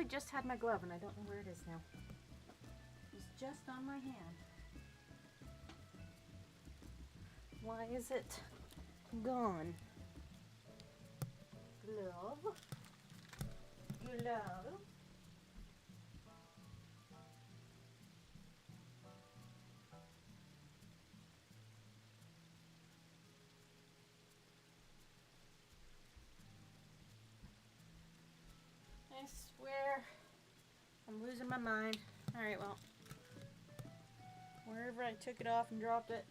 literally just had my glove and I don't know where it is now. It's just on my hand. Why is it gone? Glove. Glove. I swear, I'm losing my mind. Alright, well, wherever I took it off and dropped it,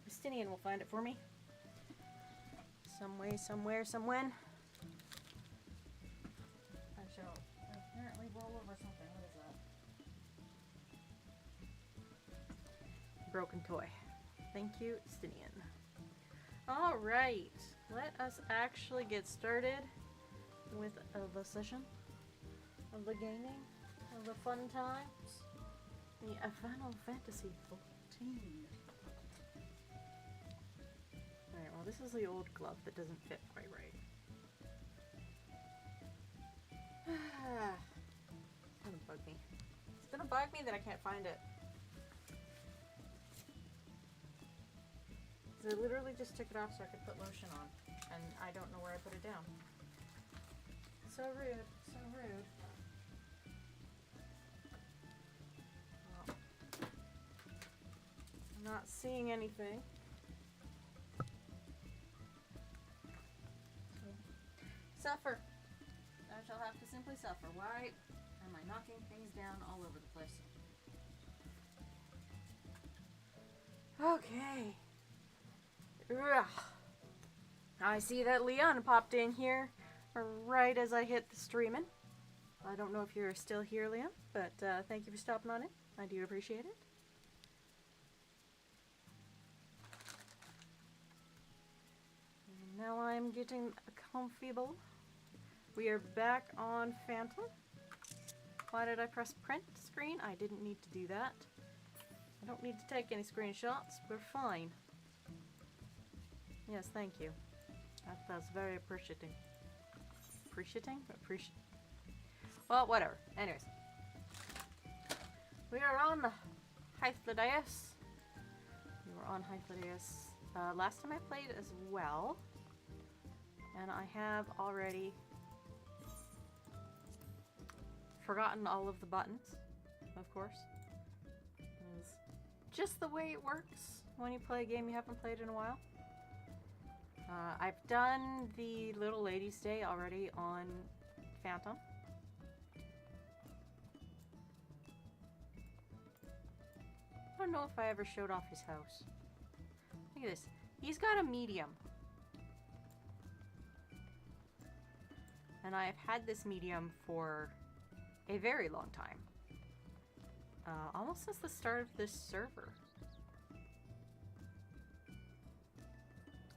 Justinian will find it for me. Some way, somewhere, somewhen. I shall apparently roll over something. What is that? Broken toy. Thank you, Justinian. Alright, let us actually get started with the session of the gaming, of the fun times, the Final Fantasy 14. Alright, well this is the old glove that doesn't fit quite right. It's gonna bug me. It's gonna bug me that I can't find it. I literally just took it off so I could put lotion on, and I don't know where I put it down. So rude, so rude. Well, I'm not seeing anything. Suffer. I shall have to simply suffer. Why am I knocking things down all over the place? Okay. Ugh. I see that Leon popped in here right as I hit the streaming. I don't know if you're still here, Leon, but thank you for stopping on in. I do appreciate it. And now I'm getting comfortable. We are back on Phantom. Why did I press print screen? I didn't need to do that. I don't need to take any screenshots. We're fine. Yes, thank you. That's very appreciating. Well, whatever. Anyways. We are on Hythlodaeus. We were on Hythlodaeus last time I played as well. And I have already forgotten all of the buttons, of course. It's just the way it works when you play a game you haven't played in a while. I've done the Little Ladies' Day already on Phantom. I don't know if I ever showed off his house. Look at this. He's got a medium. And I have had this medium for a very long time. Almost since the start of this server.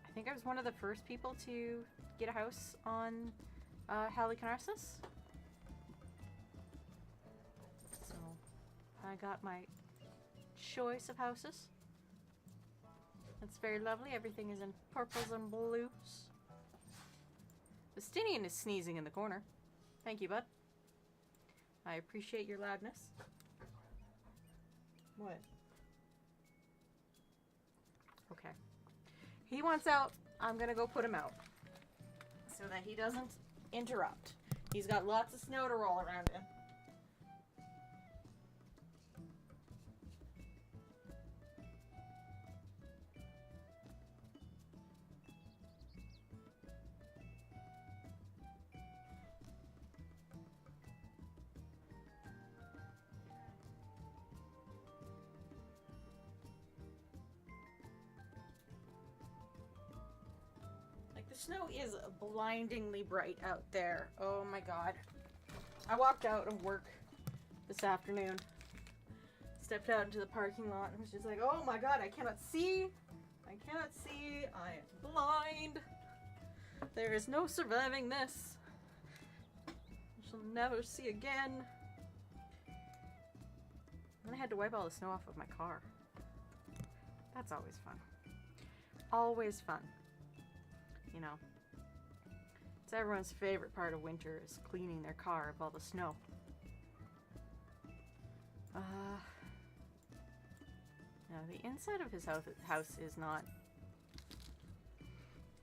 I think I was one of the first people to get a house on Halicarnassus. So I got my choice of houses. It's very lovely. Everything is in purples and blues. Justinian is sneezing in the corner. Thank you, bud. I appreciate your loudness. What? Okay. He wants out. I'm gonna go put him out. So that he doesn't interrupt. He's got lots of snow to roll around in. The snow is blindingly bright out there. Oh my god. I walked out of work this afternoon. Stepped out into the parking lot and was just like, oh my god, I cannot see. I cannot see. I am blind. There is no surviving this. I shall never see again. And I had to wipe all the snow off of my car. That's always fun. Always fun. You know, It's everyone's favorite part of winter is cleaning their car of all the snow. Now the inside of his house is not...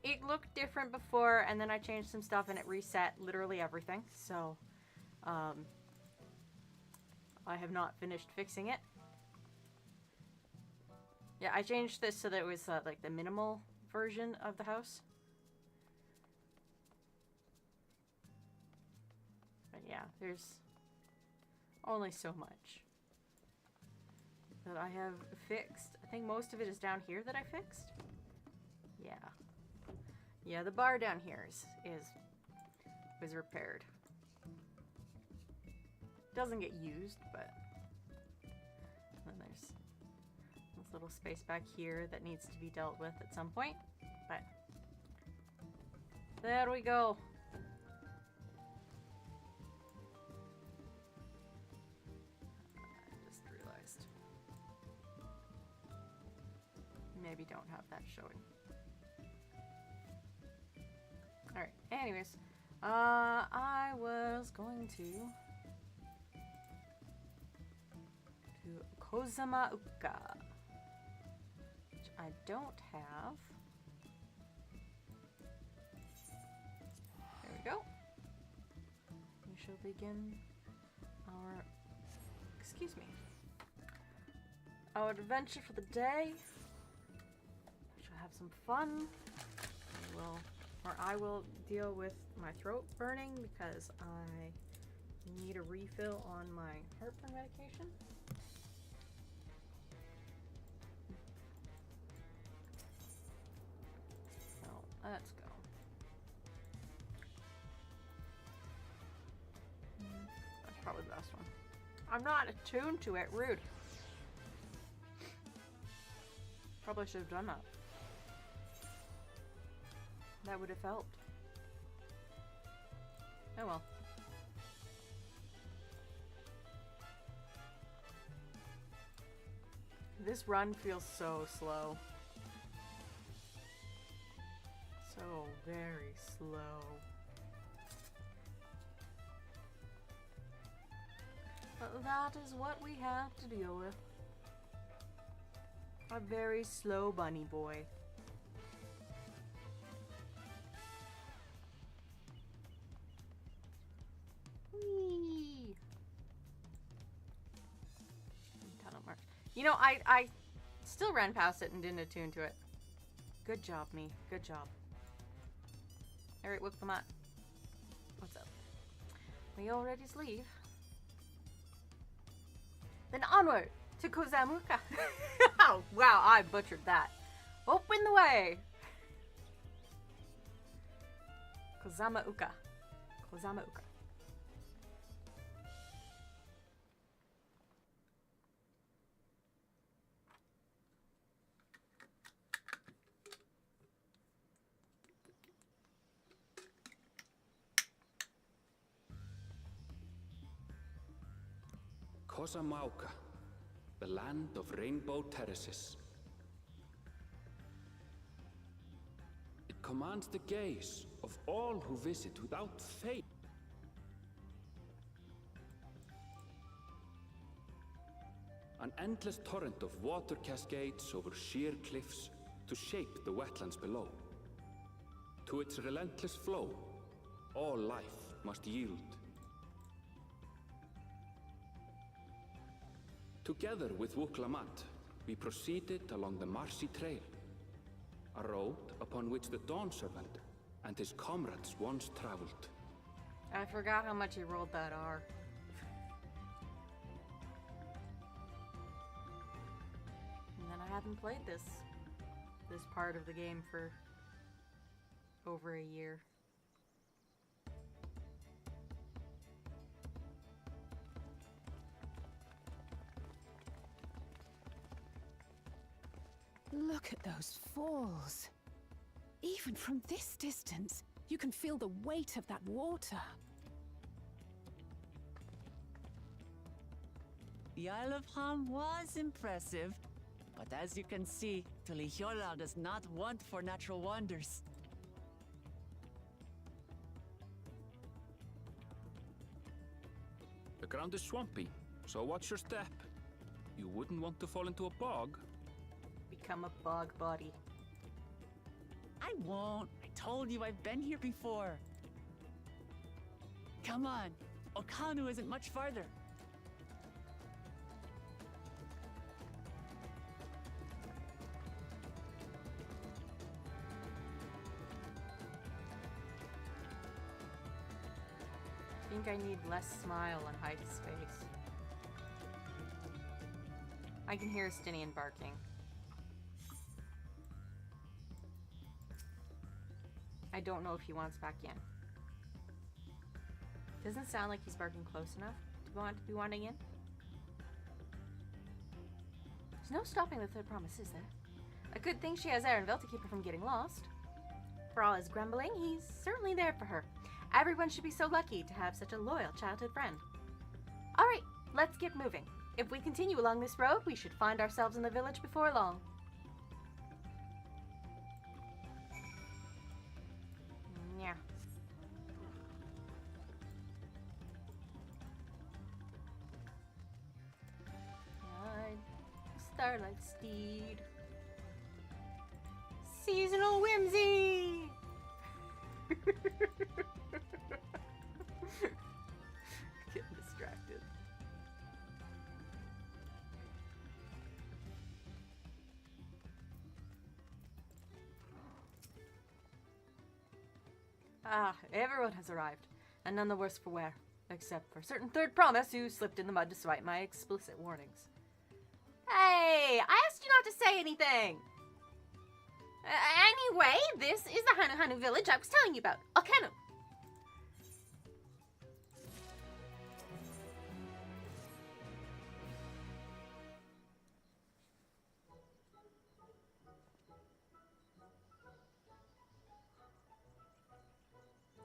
It looked different before, and then I changed some stuff and it reset literally everything. So, I have not finished fixing it. Yeah, I changed this so that it was like the minimal version of the house. But yeah, there's only so much that I have fixed. I think most of it is down here that I fixed. Yeah. Yeah, the bar down here was repaired. Doesn't get used, but then there's this little space back here that needs to be dealt with at some point. But there we go. I just realized. Maybe don't have that showing. Alright, anyways. I was going to Kozama Uka, which I don't have. There we go. We shall begin our, excuse me, our adventure for the day. We shall have some fun. I will deal with my throat burning because I need a refill on my heartburn medication. So let's go. That's probably the best one. I'm not attuned to it. Rude. Probably should have done that. That would have helped. Oh well. This run feels so slow. So very slow. But that is what we have to deal with. A very slow bunny boy. You know, I still ran past it and didn't attune to it. Good job, me. Good job. Alright, Wookamat. What's up? We all ready to leave? Then onward to Kozamuka. Oh, wow, I butchered that. Open the way. Kozamauka. Kozamauka. Kozamauka, the land of rainbow terraces. It commands the gaze of all who visit without faith. An endless torrent of water cascades over sheer cliffs to shape the wetlands below. To its relentless flow, all life must yield. Together with Wuklamat, we proceeded along the Marcy Trail, a road upon which the Dawn Servant and his comrades once traveled. I forgot how much he rolled that R. And then I haven't played this part of the game for over a year. Look at those falls. Even from this distance, you can feel the weight of that water. The Isle of Ham was impressive, but as you can see, Tulihiola does not want for natural wonders. The ground is swampy, so watch your step. You wouldn't want to fall into a bog. Become a bog body. I won't. I told you I've been here before. Come on. Okanu isn't much farther. I think I need less smile and hide his face. I can hear Stinian barking. I don't know if he wants back in. Doesn't sound like he's barking close enough to be wanting in. There's no stopping the third promise, is there? A good thing she has Erenville to keep her from getting lost. For all his grumbling, he's certainly there for her. Everyone should be so lucky to have such a loyal childhood friend. Alright, let's get moving. If we continue along this road, we should find ourselves in the village before long. Yeah. Starlight Steed. Seasonal whimsy! Getting distracted. Ah, everyone has arrived, and none the worse for wear, except for certain third promise who slipped in the mud despite my explicit warnings. Hey, I asked you not to say anything! Anyway, this is the Hanu Hanu village I was telling you about, Okanu.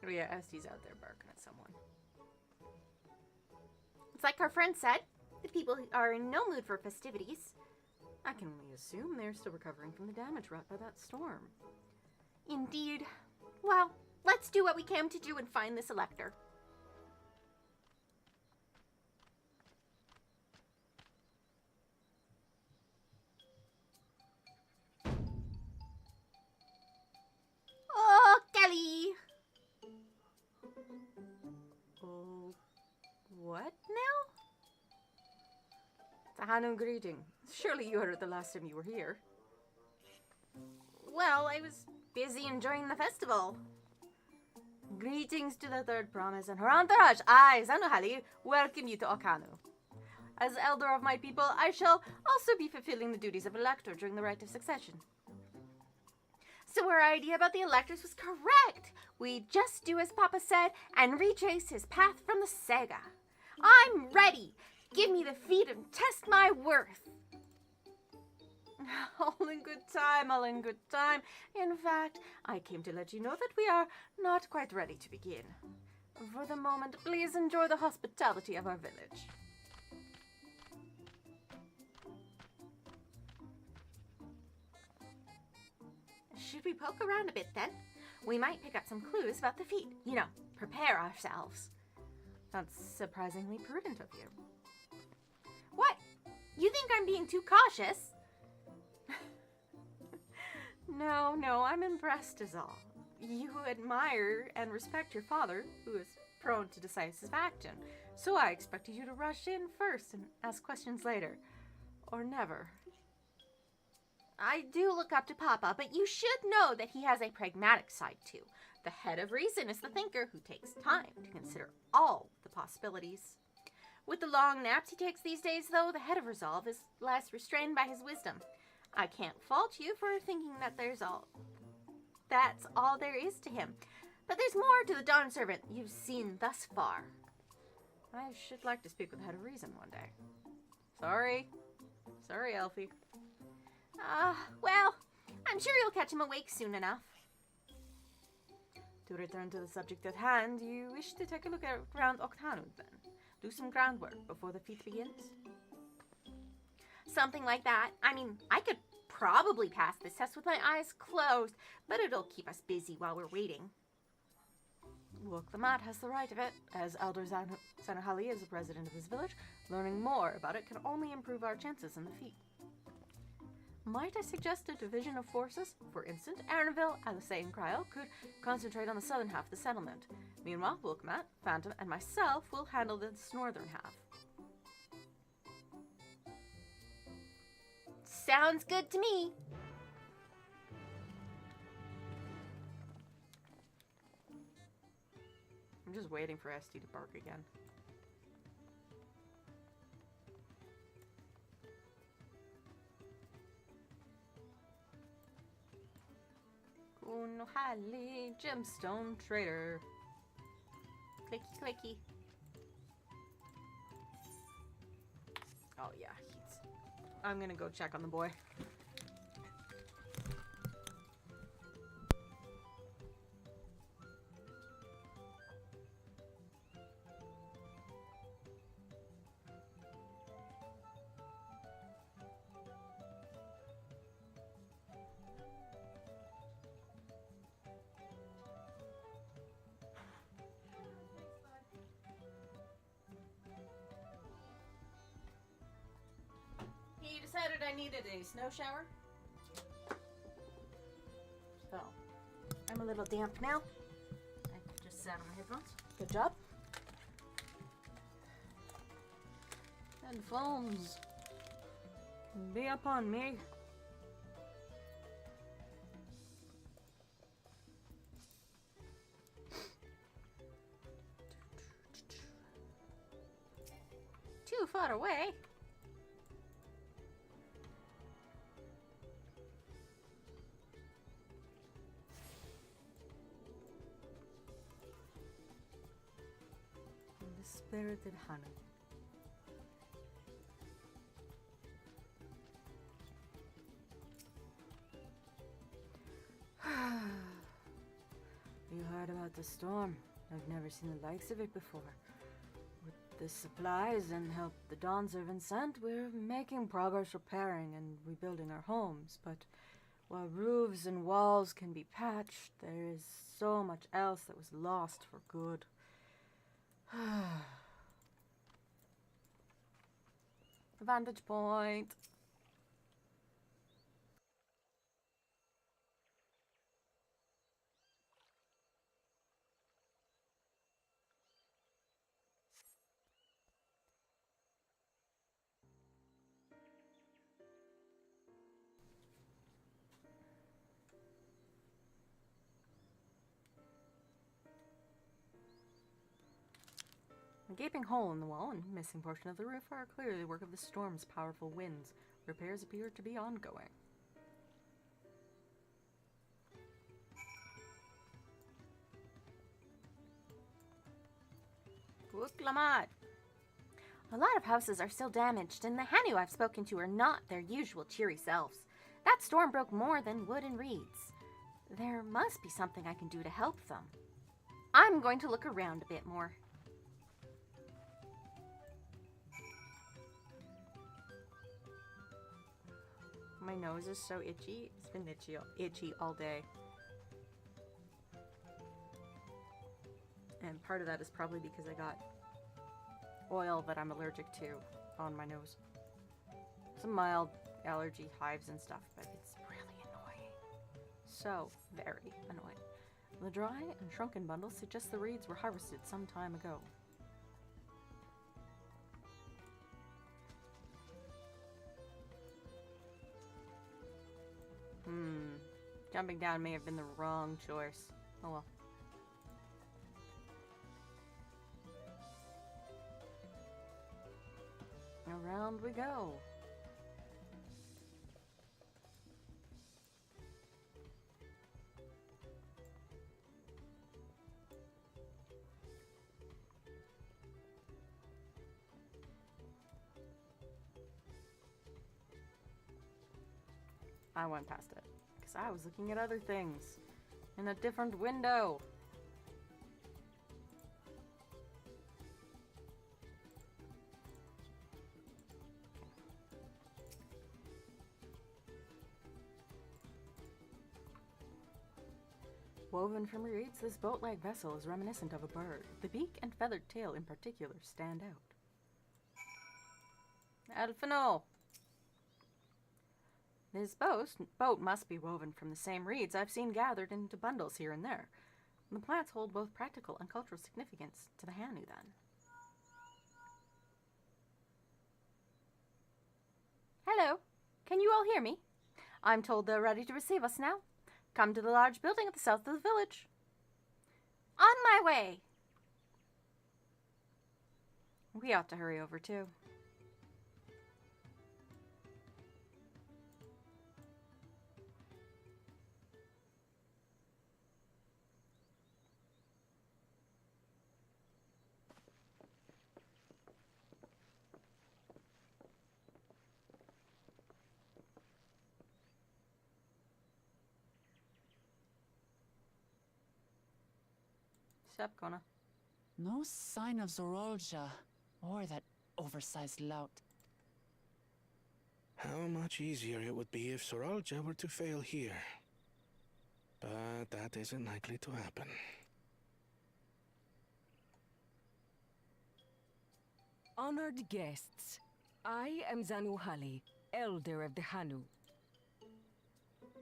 Oh yeah, Estes out there barking at someone. It's like our friend said, the people are in no mood for festivities. I can only assume they're still recovering from the damage wrought by that storm. Indeed. Well, let's do what we came to do and find this elector. Oh, Kelly! Oh, what now? It's a Hanu greeting. Surely you heard it the last time you were here. Well, I was busy enjoying the festival. Greetings to the third promise and her entourage. I, Zanuhali, welcome you to Okanu. As elder of my people, I shall also be fulfilling the duties of elector during the rite of succession. So our idea about the electors was correct. We just do as Papa said and retrace his path from the Sega. I'm ready. Give me the feat and test my worth. All in good time, all in good time. In fact, I came to let you know that we are not quite ready to begin. For the moment, please enjoy the hospitality of our village. Should we poke around a bit then? We might pick up some clues about the feat. You know, prepare ourselves. That's surprisingly prudent of you. What? You think I'm being too cautious? No, I'm impressed is all. You admire and respect your father, who is prone to decisive action, so I expected you to rush in first and ask questions later. Or never. I do look up to Papa, but you should know that he has a pragmatic side too. The head of reason is the thinker who takes time to consider all the possibilities. With the long naps he takes these days, though, the head of resolve is less restrained by his wisdom. I can't fault you for thinking that that's all there is to him. But there's more to the Dawn Servant you've seen thus far. I should like to speak with the head of reason one day. Sorry, Elfie. Well, I'm sure you'll catch him awake soon enough. To return to the subject at hand, you wish to take a look around Okanu then? Do some groundwork before the feat begins? Something like that. I mean, I could probably pass this test with my eyes closed, but it'll keep us busy while we're waiting. Wuklamat has the right of it, as Elder Sanahali is the president of his village. Learning more about it can only improve our chances in the feat. Might I suggest a division of forces? For instance, Aaronville, Alisay, and Cryo could concentrate on the southern half of the settlement. Meanwhile, Wukmat, Phantom, and myself will handle this northern half. Sounds good to me. I'm just waiting for Esty to bark again. Kunohali Gemstone Trader. Clicky clicky. Oh yeah, I'm gonna go check on the boy. He decided I needed a snow shower. So, I'm a little damp now. I just sat on my headphones. Good job. Headphones. Be upon me. Too far away. Spirited honey. You heard about the storm. I've never seen the likes of it before. With the supplies and help the Dons have been sent, we're making progress repairing and rebuilding our homes. But while roofs and walls can be patched, there is so much else that was lost for good. Vantage point. A gaping hole in the wall and missing portion of the roof are clearly the work of the storm's powerful winds. Repairs appear to be ongoing. Wuklamad! A lot of houses are still damaged, and the Hanu I've spoken to are not their usual cheery selves. That storm broke more than wood and reeds. There must be something I can do to help them. I'm going to look around a bit more. My nose is so itchy. It's been itchy all day. And part of that is probably because I got oil that I'm allergic to on my nose. Some mild allergy hives and stuff, but it's really annoying. So very annoying. The dry and shrunken bundles suggest the reeds were harvested some time ago. Jumping down may have been the wrong choice. Oh well. Around we go. I went past it. I was looking at other things in a different window. Woven from reeds, this boat-like vessel is reminiscent of a bird. The beak and feathered tail in particular stand out. Alphino! This boat must be woven from the same reeds I've seen gathered into bundles here and there. The plants hold both practical and cultural significance to the Hanu, then. Hello. Can you all hear me? I'm told they're ready to receive us now. Come to the large building at the south of the village. On my way! We ought to hurry over, too. Sup, Kona? No sign of Zorolja or that oversized lout. How much easier it would be if Soralja were to fail here. But that isn't likely to happen. Honored guests, I am Zanuhali, Elder of the Hanu.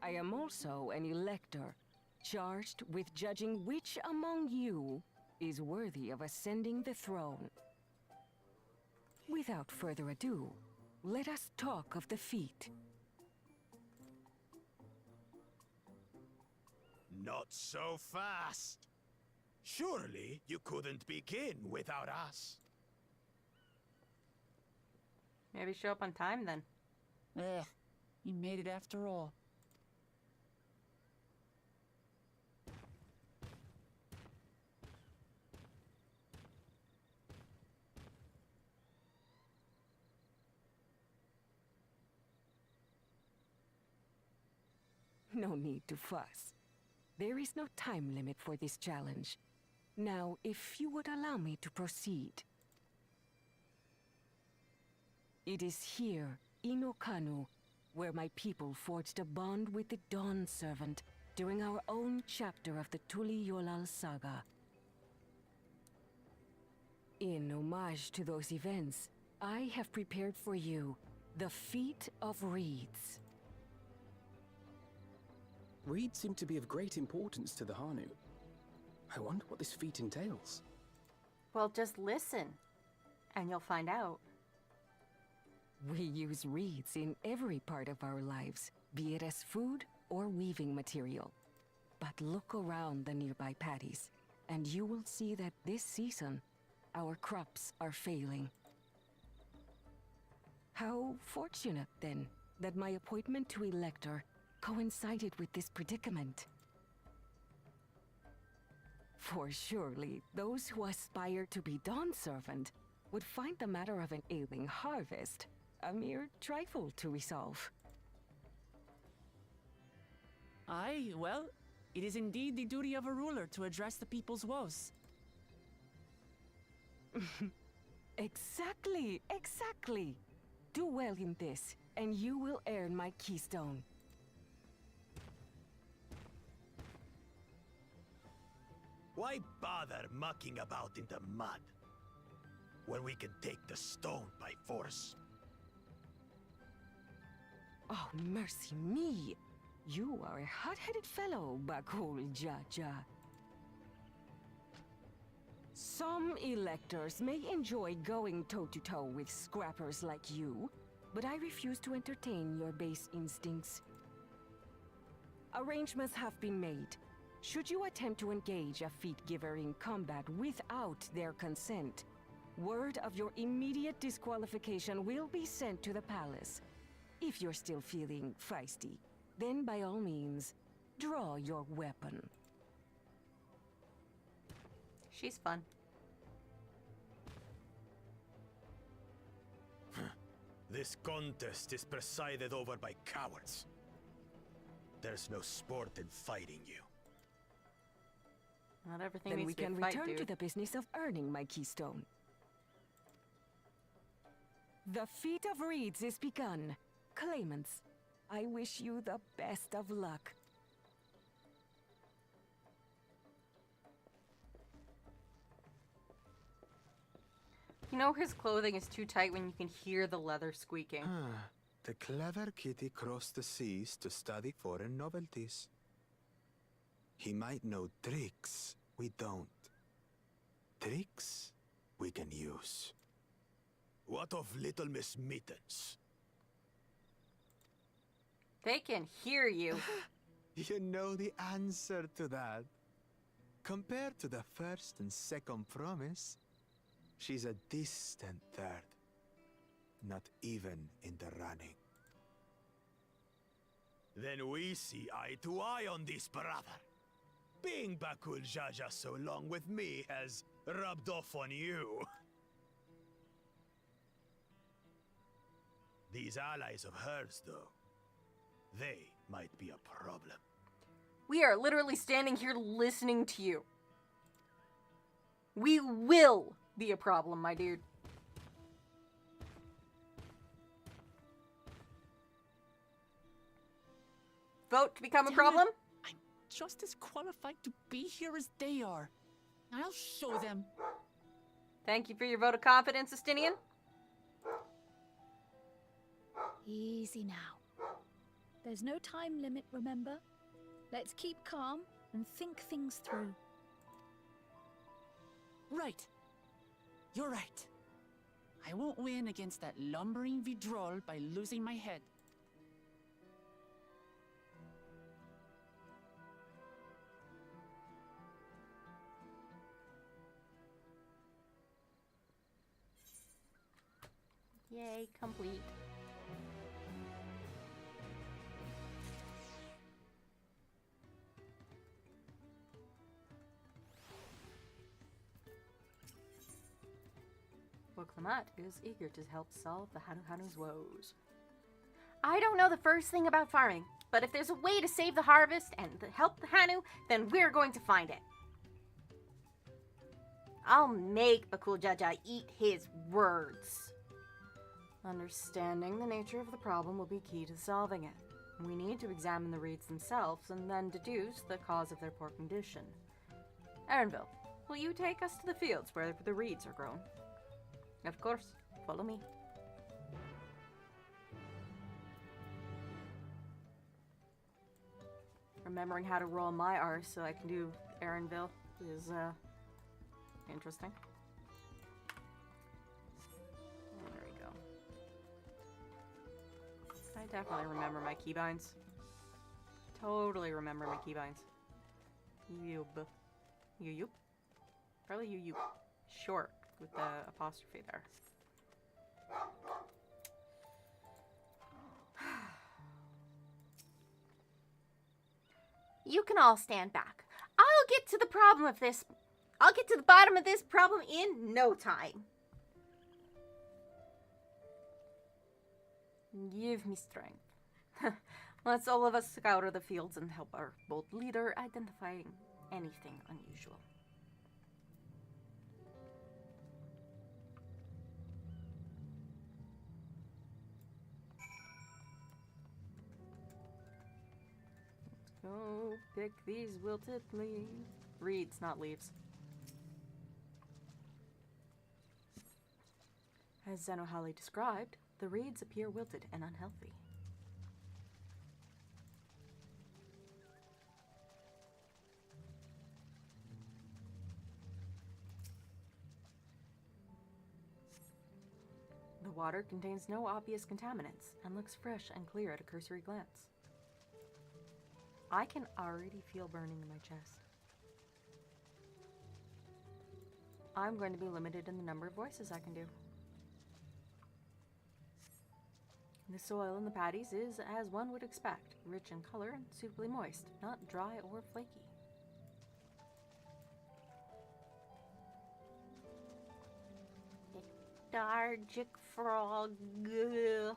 I am also an elector, charged with judging which among you is worthy of ascending the throne. Without further ado, let us talk of the feat. Not so fast. Surely you couldn't begin without us. Maybe show up on time, then. You made it after all. No need to fuss. There is no time limit for this challenge. Now, if you would allow me to proceed. It is here, in Okanu, where my people forged a bond with the Dawn Servant during our own chapter of the Tuli Yolal saga. In homage to those events, I have prepared for you the Feat of Reeds. Reeds seem to be of great importance to the Hanu. I wonder what this feat entails. Well, just listen, and you'll find out. We use reeds in every part of our lives, be it as food or weaving material. But look around the nearby paddies, and you will see that this season, our crops are failing. How fortunate, then, that my appointment to Elector coincided with this predicament. For surely, those who aspire to be Dawn Servant would find the matter of an ailing harvest a mere trifle to resolve. Aye, well, it is indeed the duty of a ruler to address the people's woes. Exactly, exactly. Do well in this, and you will earn my keystone. Why bother mucking about in the mud when we can take the stone by force? Oh, mercy me! You are a hot-headed fellow, Bakul Jaja. Some electors may enjoy going toe-to-toe with scrappers like you, but I refuse to entertain your base instincts. Arrangements have been made. Should you attempt to engage a feat giver in combat without their consent, word of your immediate disqualification will be sent to the palace. If you're still feeling feisty, then by all means, draw your weapon. She's fun. This contest is presided over by cowards. There's no sport in fighting you. Not everything Then needs we to be can a fight, return to dude. the business of earning my keystone. The Feat of Reeds is begun. Claimants, I wish you the best of luck. You know his clothing is too tight when you can hear the leather squeaking. The clever kitty crossed the seas to study foreign novelties. He might know tricks we don't. Tricks we can use. What of Little Miss Mittens? They can hear you. You know the answer to that. Compared to the first and second promise, she's a distant third. Not even in the running. Then we see eye to eye on this, brother. Being Bakul Jaja so long with me has rubbed off on you. These allies of hers, though, they might be a problem. We are literally standing here listening to you. We will be a problem, my dude. Vote to become a problem? I'm just as qualified to be here as they are. I'll show them. Thank you for your vote of confidence, Estinian. Easy now. There's no time limit, remember? Let's keep calm and think things through. Right. You're right. I won't win against that lumbering Vidrol by losing my head. Yay, complete. Boklamat is eager to help solve the Hanu's woes. I don't know the first thing about farming, but if there's a way to save the harvest and help the Hanu, then we're going to find it. I'll make Bakul Jaja eat his words. Understanding the nature of the problem will be key to solving it. We need to examine the reeds themselves and then deduce the cause of their poor condition. Erenville, will you take us to the fields where the reeds are grown? Of course, follow me. Remembering how to roll my R so I can do Erenville is interesting. There we go. I definitely remember my keybinds. Totally remember my keybinds. Yub. Yuyup? Probably Yuyup. Short with the apostrophe there. You can all stand back. I'll get to the bottom of this problem in no time. Give me strength. Let's all of us scour the fields and help our bold leader identifying anything unusual. Go pick these wilted leaves. Reeds, not leaves. As Zenohali described, the reeds appear wilted and unhealthy. The water contains no obvious contaminants and looks fresh and clear at a cursory glance. I can already feel burning in my chest. I'm going to be limited in the number of voices I can do. The soil in the paddies is, as one would expect, rich in color and suitably moist, not dry or flaky. Lethargic frog. Ugh.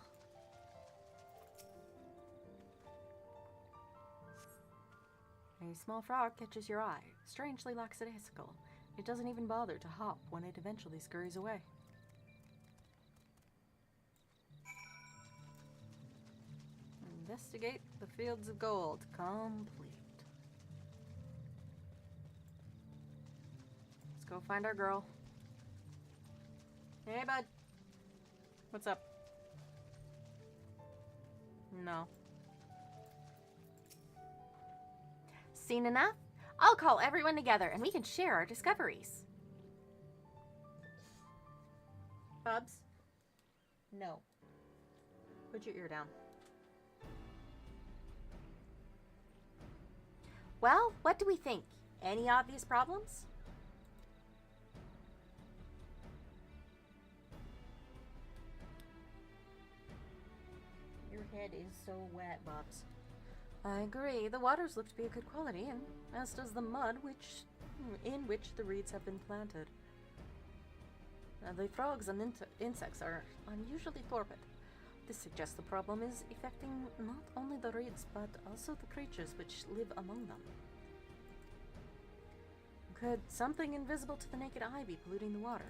A small frog catches your eye, strangely lackadaisical. It doesn't even bother to hop when it eventually scurries away. Investigate the fields of gold. Complete. Let's go find our girl. Hey, bud. What's up? No. Seen enough? I'll call everyone together and we can share our discoveries. Bubs? No. Put your ear down. Well, what do we think? Any obvious problems? Your head is so wet, Bubs. I agree. The waters look to be of good quality, and as does the mud in which the reeds have been planted. The frogs and insects are unusually torpid. This suggests the problem is affecting not only the reeds, but also the creatures which live among them. Could something invisible to the naked eye be polluting the water?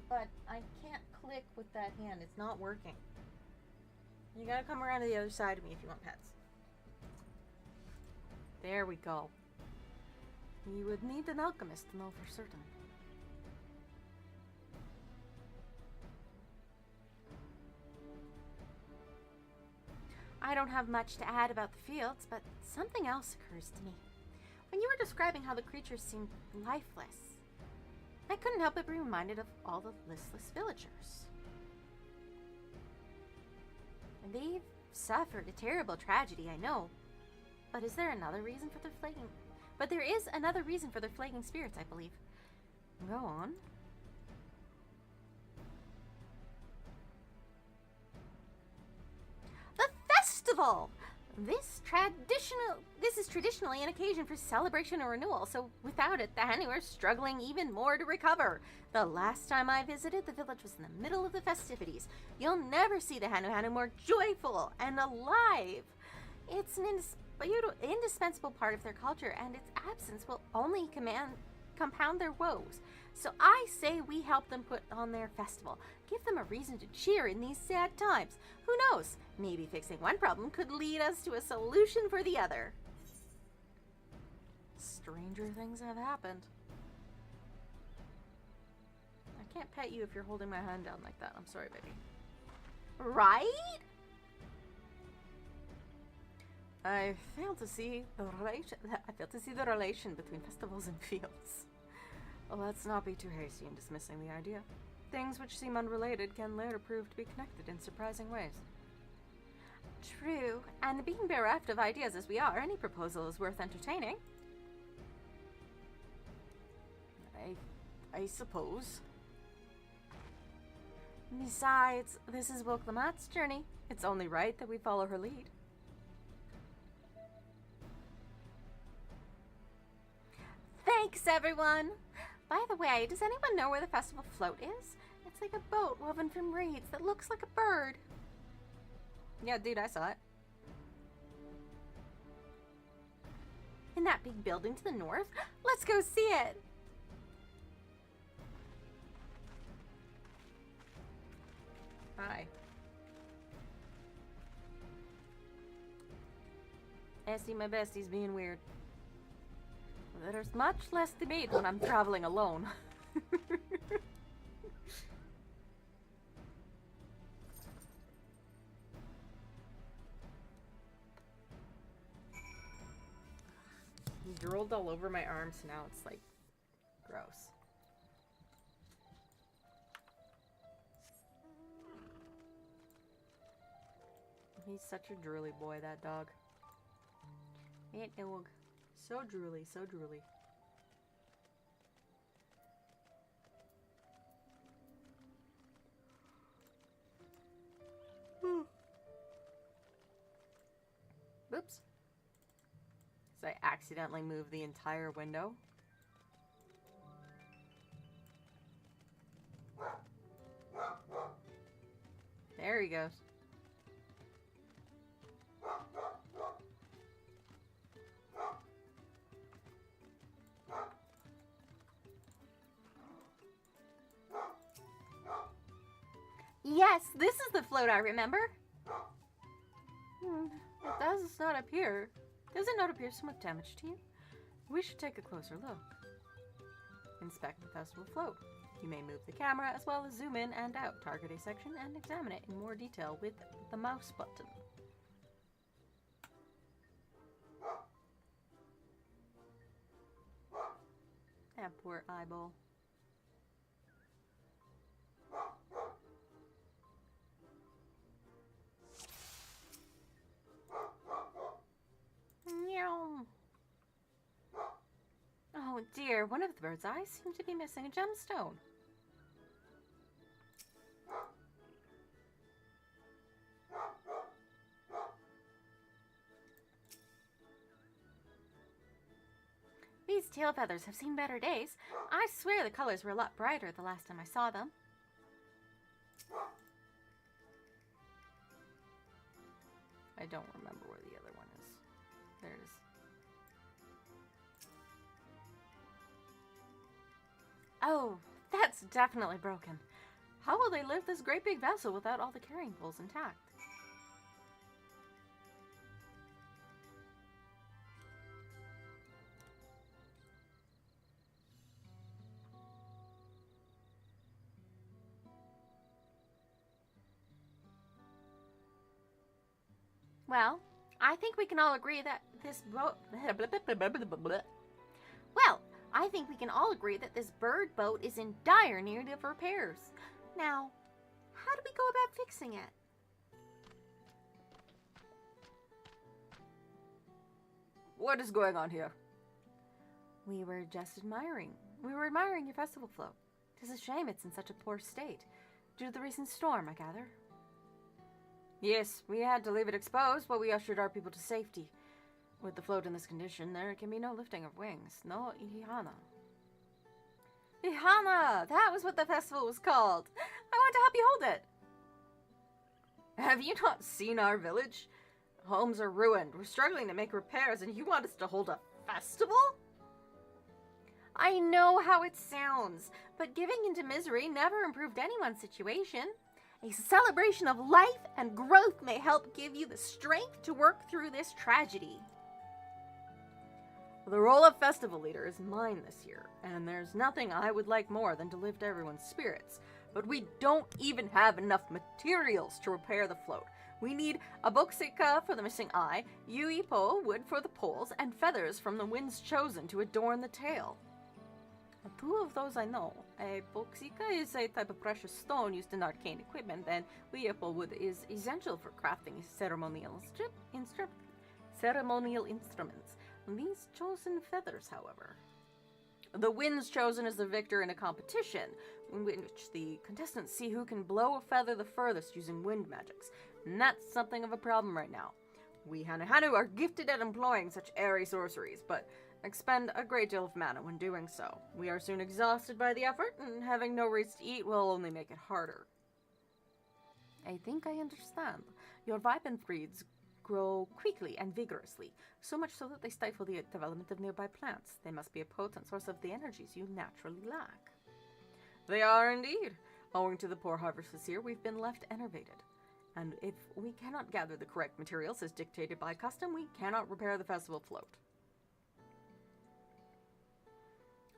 But I can't click with that hand. It's not working. You gotta come around to the other side of me if you want pets. There we go. You would need an alchemist to know for certain. I don't have much to add about the fields, but something else occurs to me. When you were describing how the creatures seemed lifeless, I couldn't help but be reminded of all the listless villagers. They've suffered a terrible tragedy, I know. But is there another reason for their flagging? But there is another reason for their flagging spirits, I believe. Go on. The festival! This is traditionally an occasion for celebration or renewal, so without it, the Hanu are struggling even more to recover. The last time I visited, the village was in the middle of the festivities. You'll never see the Hanu more joyful and alive. It's an indispensable part of their culture, and its absence will only compound their woes. So I say we help them put on their festival. Give them a reason to cheer in these sad times. Who knows? Maybe fixing one problem could lead us to a solution for the other. Stranger things have happened. I can't pet you if you're holding my hand down like that. I'm sorry, baby. Right? I fail to see the relation between festivals and fields. Well, let's not be too hasty in dismissing the idea. Things which seem unrelated can later prove to be connected in surprising ways. True, and being bereft of ideas as we are, any proposal is worth entertaining. I suppose. Besides, this is Wilklamat's journey. It's only right that we follow her lead. Thanks, everyone! By the way, does anyone know where the festival float is? It's like a boat woven from reeds that looks like a bird. Yeah, dude, I saw it. In that big building to the north? Let's go see it! Hi. I see my bestie's being weird. There's much less debate when I'm traveling alone. He drooled all over my arms, now it's like gross. He's such a drooly boy, that dog. That dog. So drooly, so drooly. Oops. So I accidentally moved the entire window. There he goes. Yes, this is the float I remember. It does not appear. Does it not appear somewhat damaged to you? We should take a closer look. Inspect the festival float. You may move the camera as well as zoom in and out, target a section, and examine it in more detail with the mouse button. That poor eyeball. Meow. Oh dear, one of the bird's eyes seems to be missing a gemstone. These tail feathers have seen better days. I swear the colors were a lot brighter the last time I saw them. I don't remember where the other one is. There it is. Oh, that's definitely broken. How will they lift this great big vessel without all the carrying poles intact? Well, I think we can all agree that this boat... Well, I think we can all agree that this bird boat is in dire need of repairs. Now, how do we go about fixing it? What is going on here? We were just admiring. We were admiring your festival float. 'Tis a shame it's in such a poor state. Due to the recent storm, I gather. Yes, we had to leave it exposed, but we ushered our people to safety. With the float in this condition, there can be no lifting of wings. No ihana. Ihana! That was what the festival was called. I want to help you hold it. Have you not seen our village? Homes are ruined. We're struggling to make repairs, and you want us to hold a festival? I know how it sounds, but giving into misery never improved anyone's situation. A celebration of life and growth may help give you the strength to work through this tragedy. The role of festival leader is mine this year, and there's nothing I would like more than to lift everyone's spirits. But we don't even have enough materials to repair the float. We need a boksika for the missing eye, yuipo wood for the poles, and feathers from the winds chosen to adorn the tail. Two of those I know. A boksika is a type of precious stone used in arcane equipment, and yuipo wood is essential for crafting ceremonial instruments. These chosen feathers, however. The winds chosen is the victor in a competition, in which the contestants see who can blow a feather the furthest using wind magics. And that's something of a problem right now. We Hanahanu are gifted at employing such airy sorceries, but expend a great deal of mana when doing so. We are soon exhausted by the effort, and having no reeds to eat will only make it harder. I think I understand. Your vipin reeds grow quickly and vigorously, so much so that they stifle the development of nearby plants. They must be a potent source of the energies you naturally lack. They are indeed. Owing to the poor harvest this year, we've been left enervated. And if we cannot gather the correct materials as dictated by custom, we cannot repair the festival float.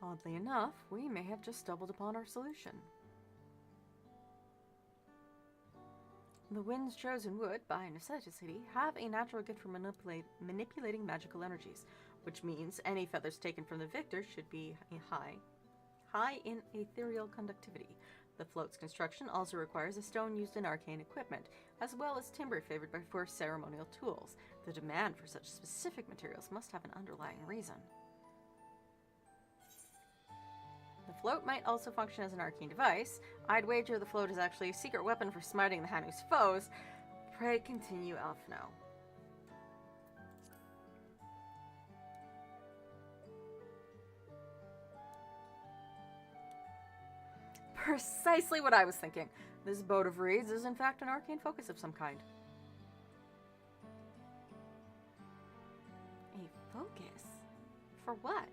Oddly enough, we may have just stumbled upon our solution. The winds chosen would, by necessity, have a natural gift for manipulating magical energies, which means any feathers taken from the victor should be high in ethereal conductivity. The float's construction also requires a stone used in arcane equipment, as well as timber favored for ceremonial tools. The demand for such specific materials must have an underlying reason. The float might also function as an arcane device. I'd wager the float is actually a secret weapon for smiting the Hanu's foes. Pray continue, Alphino. Precisely what I was thinking. This boat of reeds is in fact an arcane focus of some kind. A focus? For what?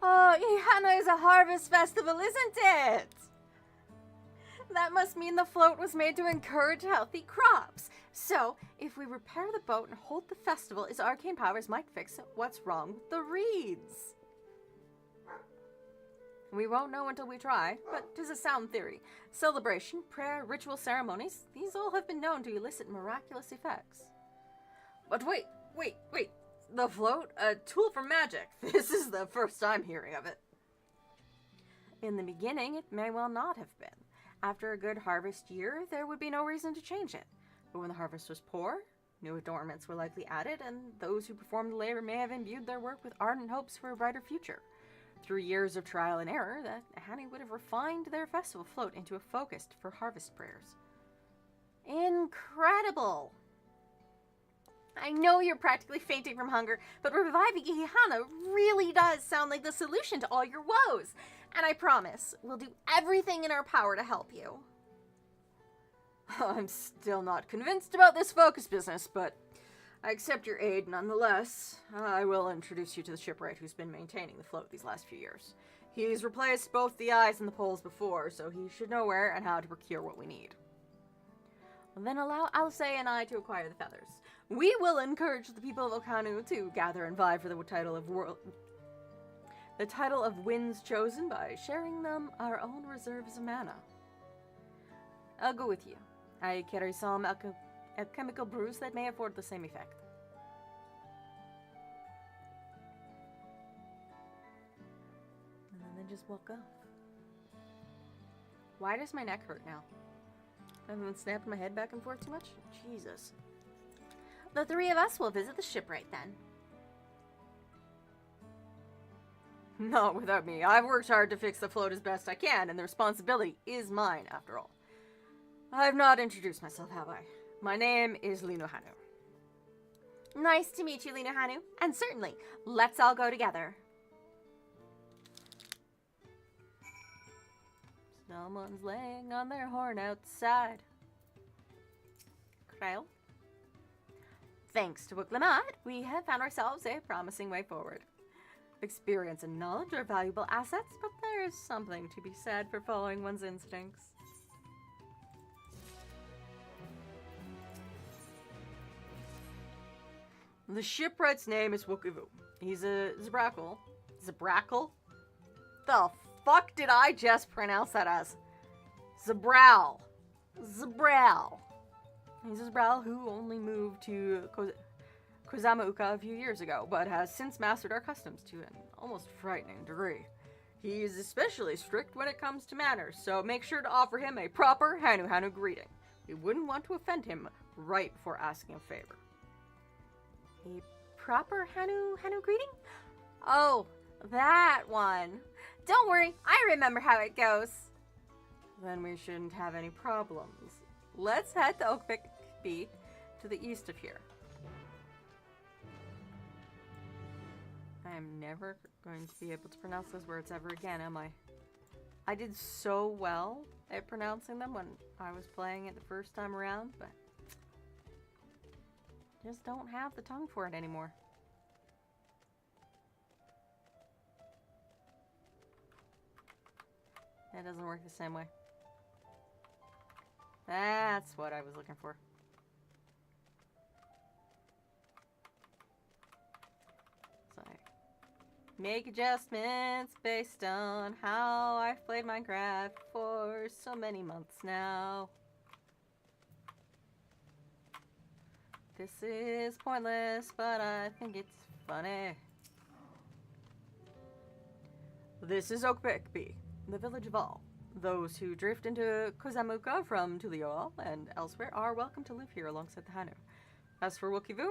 Oh, Ihana is a harvest festival, isn't it? That must mean the float was made to encourage healthy crops. So, if we repair the boat and hold the festival, its arcane powers might fix what's wrong with the reeds. We won't know until we try, but 'tis a sound theory. Celebration, prayer, ritual ceremonies, these all have been known to elicit miraculous effects. But wait. The float? A tool for magic. This is the first I'm hearing of it. In the beginning, it may well not have been. After a good harvest year, there would be no reason to change it. But when the harvest was poor, new adornments were likely added, and those who performed the labor may have imbued their work with ardent hopes for a brighter future. Through years of trial and error, the Hani would have refined their festival float into a focus for harvest prayers. Incredible! I know you're practically fainting from hunger, but reviving Ihana really does sound like the solution to all your woes. And I promise, we'll do everything in our power to help you. I'm still not convinced about this focus business, but I accept your aid nonetheless. I will introduce you to the shipwright who's been maintaining the float these last few years. He's replaced both the eyes and the poles before, so he should know where and how to procure what we need. Then allow Alcei and I to acquire the feathers. We will encourage the people of Okanu to gather and vie for the title of Winds Chosen by sharing them our own reserves of mana. I'll go with you. I carry some alchemical brews that may afford the same effect. And then they just walk off. Why does my neck hurt now? I haven't been snapping my head back and forth too much? Jesus. The three of us will visit the shipwright then. Not without me. I've worked hard to fix the float as best I can, and the responsibility is mine, after all. I've not introduced myself, have I? My name is Linohanu. Nice to meet you, Linohanu. And certainly, let's all go together. Someone's laying on their horn outside. Krail? Thanks to Wuklamad, we have found ourselves a promising way forward. Experience and knowledge are valuable assets, but there is something to be said for following one's instincts. The shipwright's name is Wukivu. He's a Zabrackle. Zabrackle? The fuck did I just pronounce that as? Zabral. Zabral. He's a Zabral who only moved to Kozamauka a few years ago, but has since mastered our customs to an almost frightening degree. He is especially strict when it comes to manners, so make sure to offer him a proper Hanu greeting. We wouldn't want to offend him right before asking a favor. A proper Hanu greeting? Oh, that one. Don't worry, I remember how it goes. Then we shouldn't have any problems. Let's head to Oakbeak to the east of here. I am never going to be able to pronounce those words ever again, am I? I did so well at pronouncing them when I was playing it the first time around, but just don't have the tongue for it anymore. That doesn't work the same way. That's what I was looking for. So I make adjustments based on how I've played Minecraft for so many months now. This is pointless, but I think it's funny. This is Oakbeak, the village of all. Those who drift into Kozamauka from Tulioa and elsewhere are welcome to live here alongside the Hanu. As for Wukivu,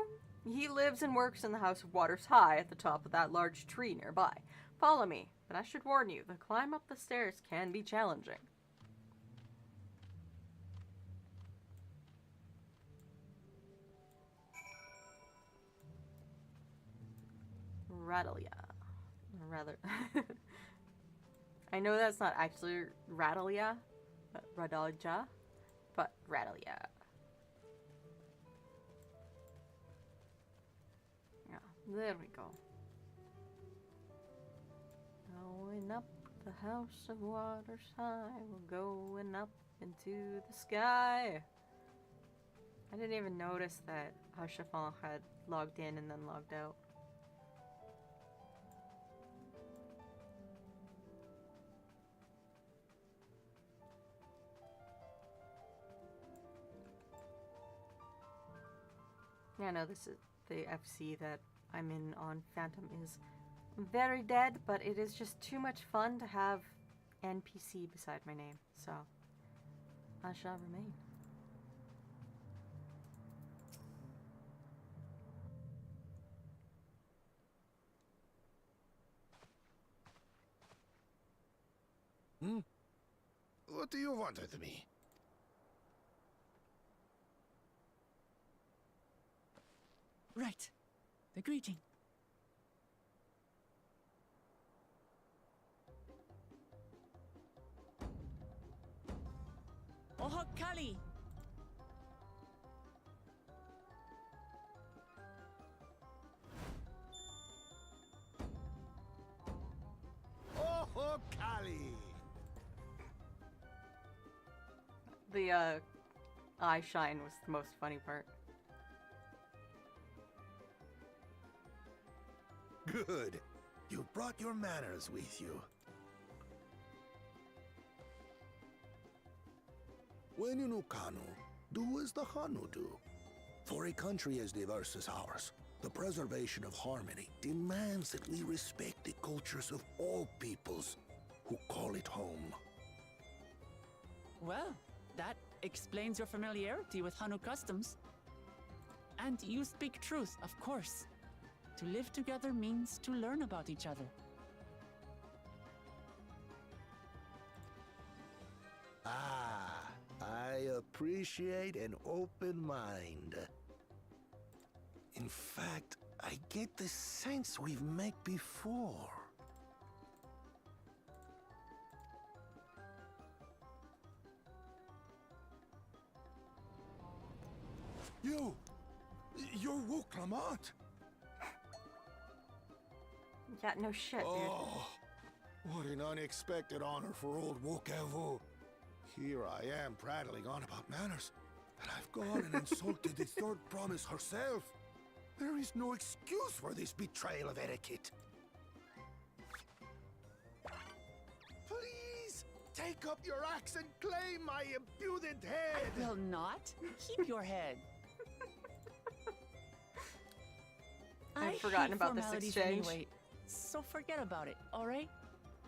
he lives and works in the House of Waters High at the top of that large tree nearby. Follow me, but I should warn you, the climb up the stairs can be challenging. Rattleya. Rather... I know that's not actually Rattleya, but Radalja, but Rattleya. Yeah, there we go. Going up the House of Waters High, we're going up into the sky. I didn't even notice that Hashafan had logged in and then logged out. Yeah, I know this is the FC that I'm in on Phantom is very dead, but it is just too much fun to have NPC beside my name, so I shall remain. What do you want with me? Right. The greeting. Oh, Kali! Oh, Kali! The eye shine was the most funny part. Good. You brought your manners with you. When you know Kanu, do as the Hanu do. For a country as diverse as ours, the preservation of harmony demands that we respect the cultures of all peoples who call it home. Well, that explains your familiarity with Hanu customs. And you speak truth, of course. To live together means to learn about each other. Ah, I appreciate an open mind. In fact, I get the sense we've met before. You're Wuklamant. Yeah, no shit, dude. Oh, what an unexpected honor for old Wokavu. Here I am prattling on about manners, and I've gone and insulted the third promise herself. There is no excuse for this betrayal of etiquette. Please, take up your axe and claim my impudent head. I will not. Keep your head. I've forgotten about this exchange. Anyway, so forget about it, all right?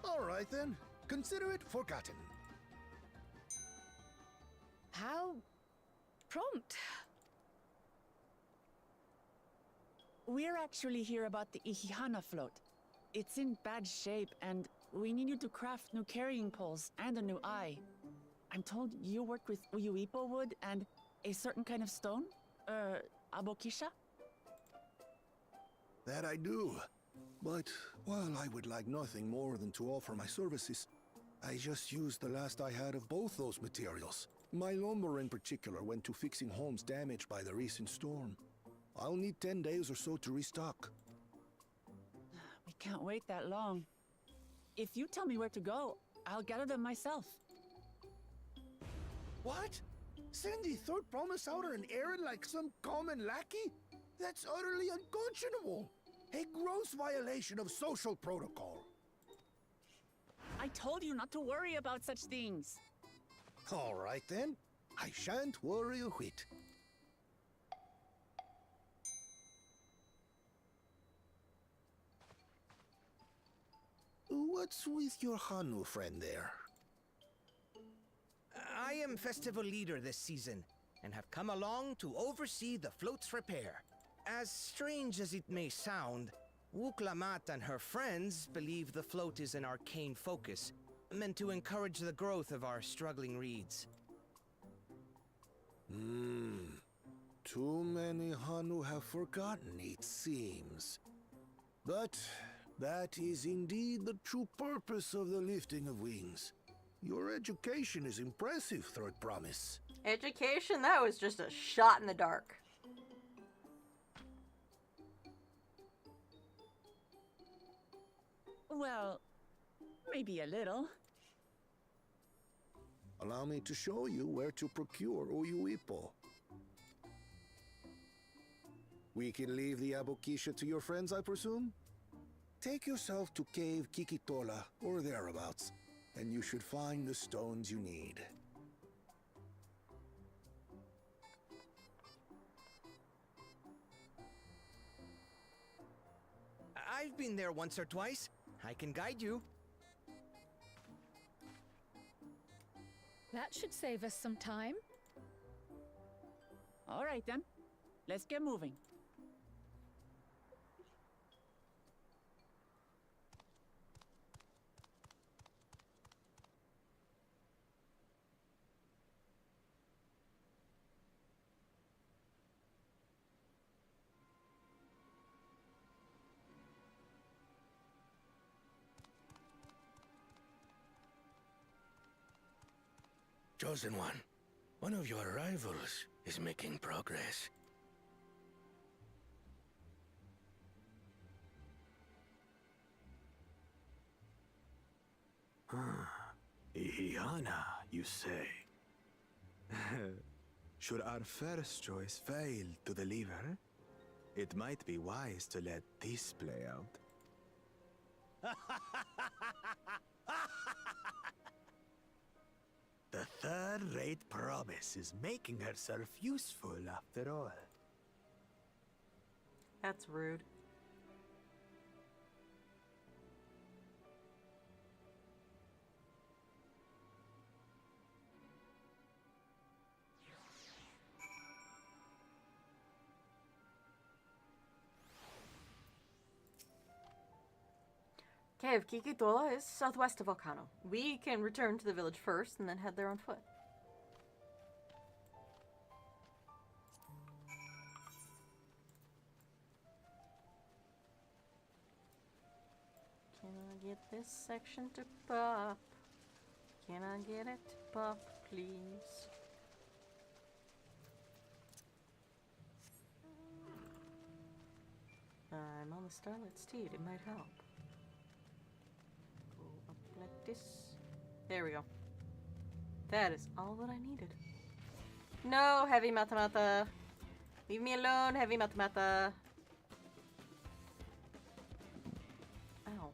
All right then, consider it forgotten. How prompt. We're actually here about the Ihihana float. It's in bad shape, and we need you to craft new carrying poles and a new eye. I'm told you work with Uyuipo wood and a certain kind of stone? Abokisha? That I do. But while I would like nothing more than to offer my services, I just used the last I had of both those materials. My lumber in particular went to fixing homes damaged by the recent storm. I'll need 10 days or so to restock. We can't wait that long. If you tell me where to go, I'll gather them myself. What? Send the third promise out on an errand like some common lackey? That's utterly unconscionable. A gross violation of social protocol. I told you not to worry about such things. All right then. I shan't worry a whit. What's with your Hanu friend there? I am festival leader this season, and have come along to oversee the float's repair. As strange as it may sound, Wuklamat and her friends believe the float is an arcane focus, meant to encourage the growth of our struggling reeds. Too many Hanu have forgotten, it seems. But that is indeed the true purpose of the lifting of wings. Your education is impressive, Third Promise. Education? That was just a shot in the dark. Well, maybe a little. Allow me to show you where to procure Uyuipo. We can leave the Abokisha to your friends, I presume? Take yourself to Cave Kikitola, or thereabouts, and you should find the stones you need. I've been there once or twice. I can guide you. That should save us some time. All right then. Let's get moving. Chosen one of your rivals is making progress. Ihiana, you say? Should our first choice fail to deliver, it might be wise to let this play out. The third-rate promise is making herself useful after all. That's rude. Cave Kikitola is southwest of Volcano. We can return to the village first and then head there on foot. Can I get this section to pop? Can I get it to pop, please? I'm on the Starlit Steed. It might help. Like this. There we go. That is all that I needed. No, heavy mata-mata. Leave me alone, heavy mata-mata. Ow.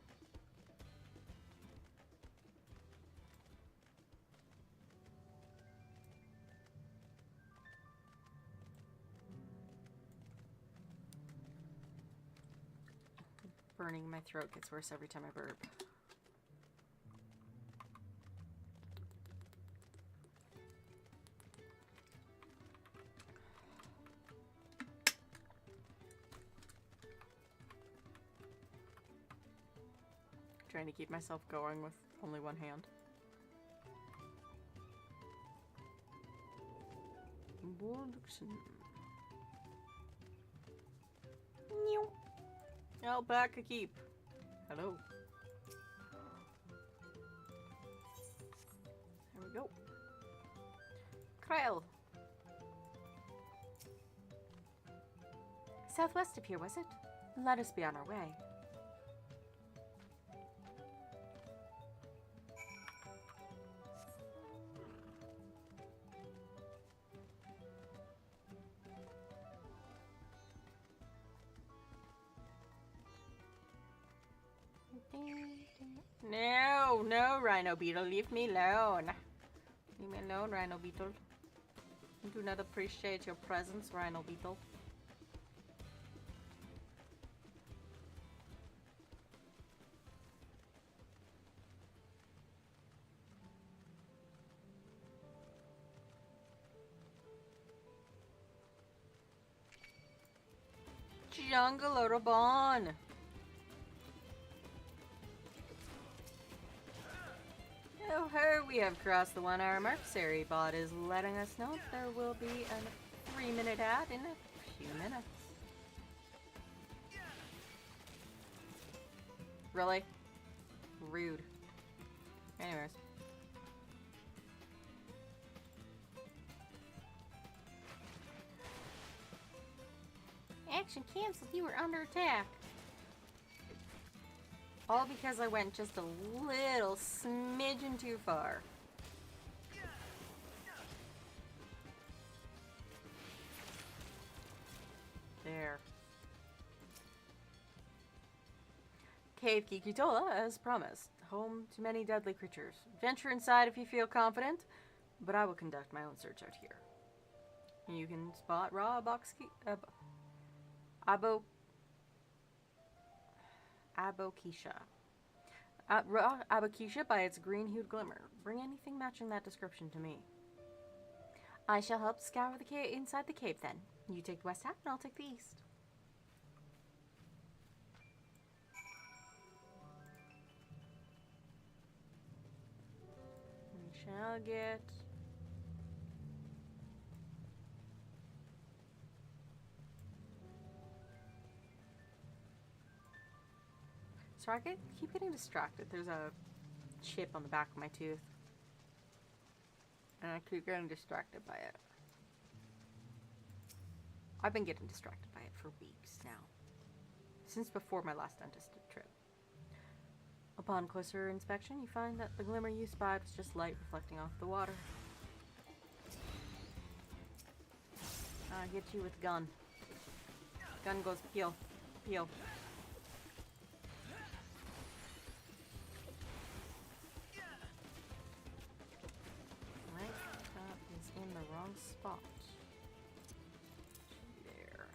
Burning, my throat gets worse every time I burp. Trying to keep myself going with only one hand. Alpaca keep. Hello. There we go. Krail. Southwest of here, was it? Let us be on our way. No, no, Rhino Beetle, leave me alone. Leave me alone, Rhino Beetle. I do not appreciate your presence, Rhino Beetle. Jungle Orobon. Oh, ho, we have crossed the 1 hour mark. Sari Bot is letting us know there will be a 3-minute ad in a few minutes. Really? Rude. Anyways. Action canceled. You were under attack. All because I went just a little smidgen too far. There. Cave Kikitola, as promised. Home to many deadly creatures. Venture inside if you feel confident, but I will conduct my own search out here. You can spot raw box abo. Abokisha. Raw Abokisha by its green-hued glimmer. Bring anything matching that description to me. I shall help scour the cave inside the cave then. You take the west half and I'll take the east. We shall get... Sorry, I keep getting distracted. There's a chip on the back of my tooth. And I keep getting distracted by it. I've been getting distracted by it for weeks now. Since before my last dentist trip. Upon closer inspection, you find that the glimmer you spied was just light reflecting off the water. I hit you with gun. Gun goes peel. Peel. In the wrong spot. There.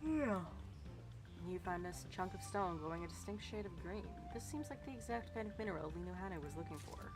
Yeah. You find this chunk of stone glowing a distinct shade of green. This seems like the exact kind of mineral we knew Hannah was looking for.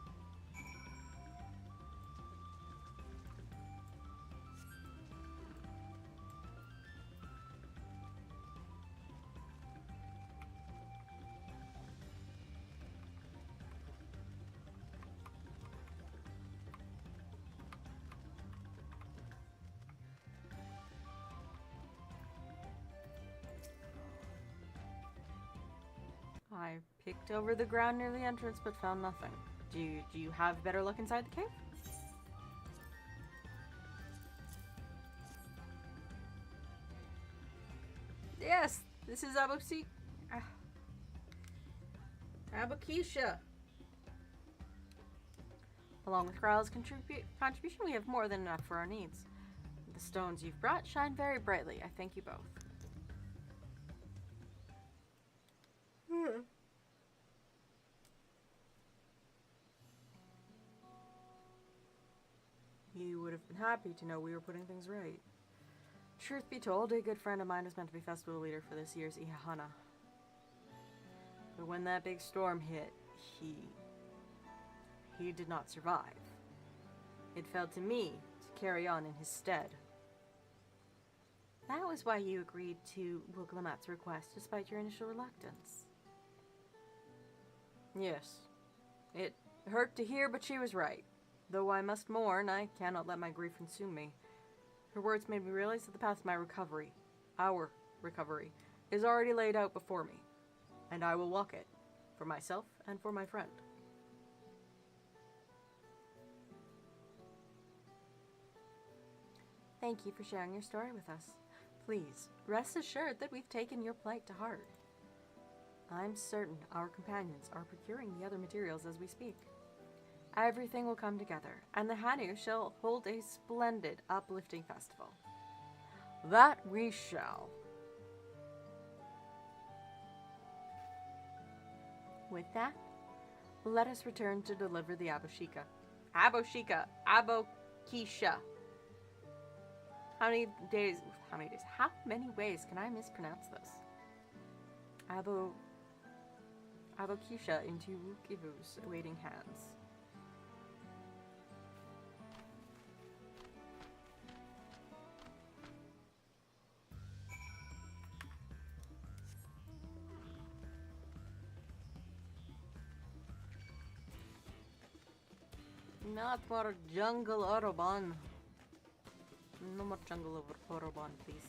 I picked over the ground near the entrance but found nothing. Do you have better luck inside the cave? Yes, this is Abokisha. Along with Growl's contribution, we have more than enough for our needs. The stones you've brought shine very brightly. I thank you both. You would have been happy to know we were putting things right. Truth be told, a good friend of mine was meant to be festival leader for this year's Ihana. But when that big storm hit, he did not survive. It fell to me to carry on in his stead. That was why you agreed to Wuglamat's request despite your initial reluctance. Yes. It hurt to hear, but she was right. Though I must mourn, I cannot let my grief consume me. Her words made me realize that the path to my recovery, our recovery, is already laid out before me. And I will walk it, for myself and for my friend. Thank you for sharing your story with us. Please, rest assured that we've taken your plight to heart. I'm certain our companions are procuring the other materials as we speak. Everything will come together, and the Hanu shall hold a splendid, uplifting festival. That we shall. With that, let us return to deliver the Aboshika. Aboshika. Abokisha. How many ways can I mispronounce this? Abokisha into Wukivu's awaiting hands. Not more jungle Oroban. No more jungle Oroban, please.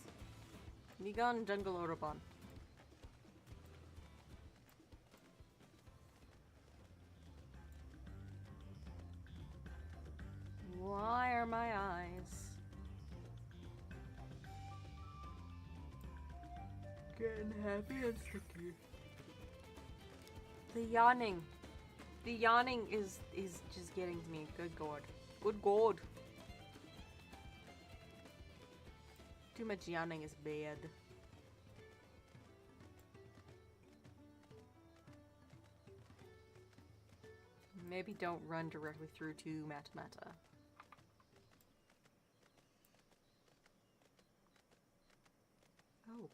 Be gone, jungle Oroban. Why are my eyes getting heavy and sticky? The yawning. The yawning is just getting to me. Good God. Good God. Too much yawning is bad. Maybe don't run directly through to Matamata. Oh.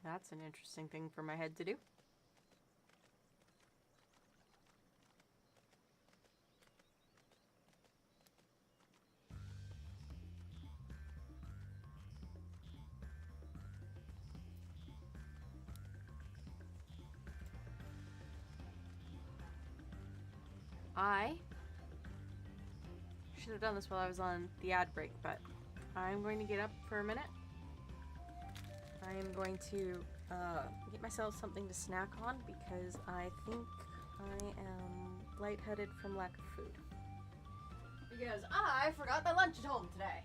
That's an interesting thing for my head to do. I should have done this while I was on the ad break, but I'm going to get up for a minute. I am going to get myself something to snack on because I think I am lightheaded from lack of food. Because I forgot my lunch at home today.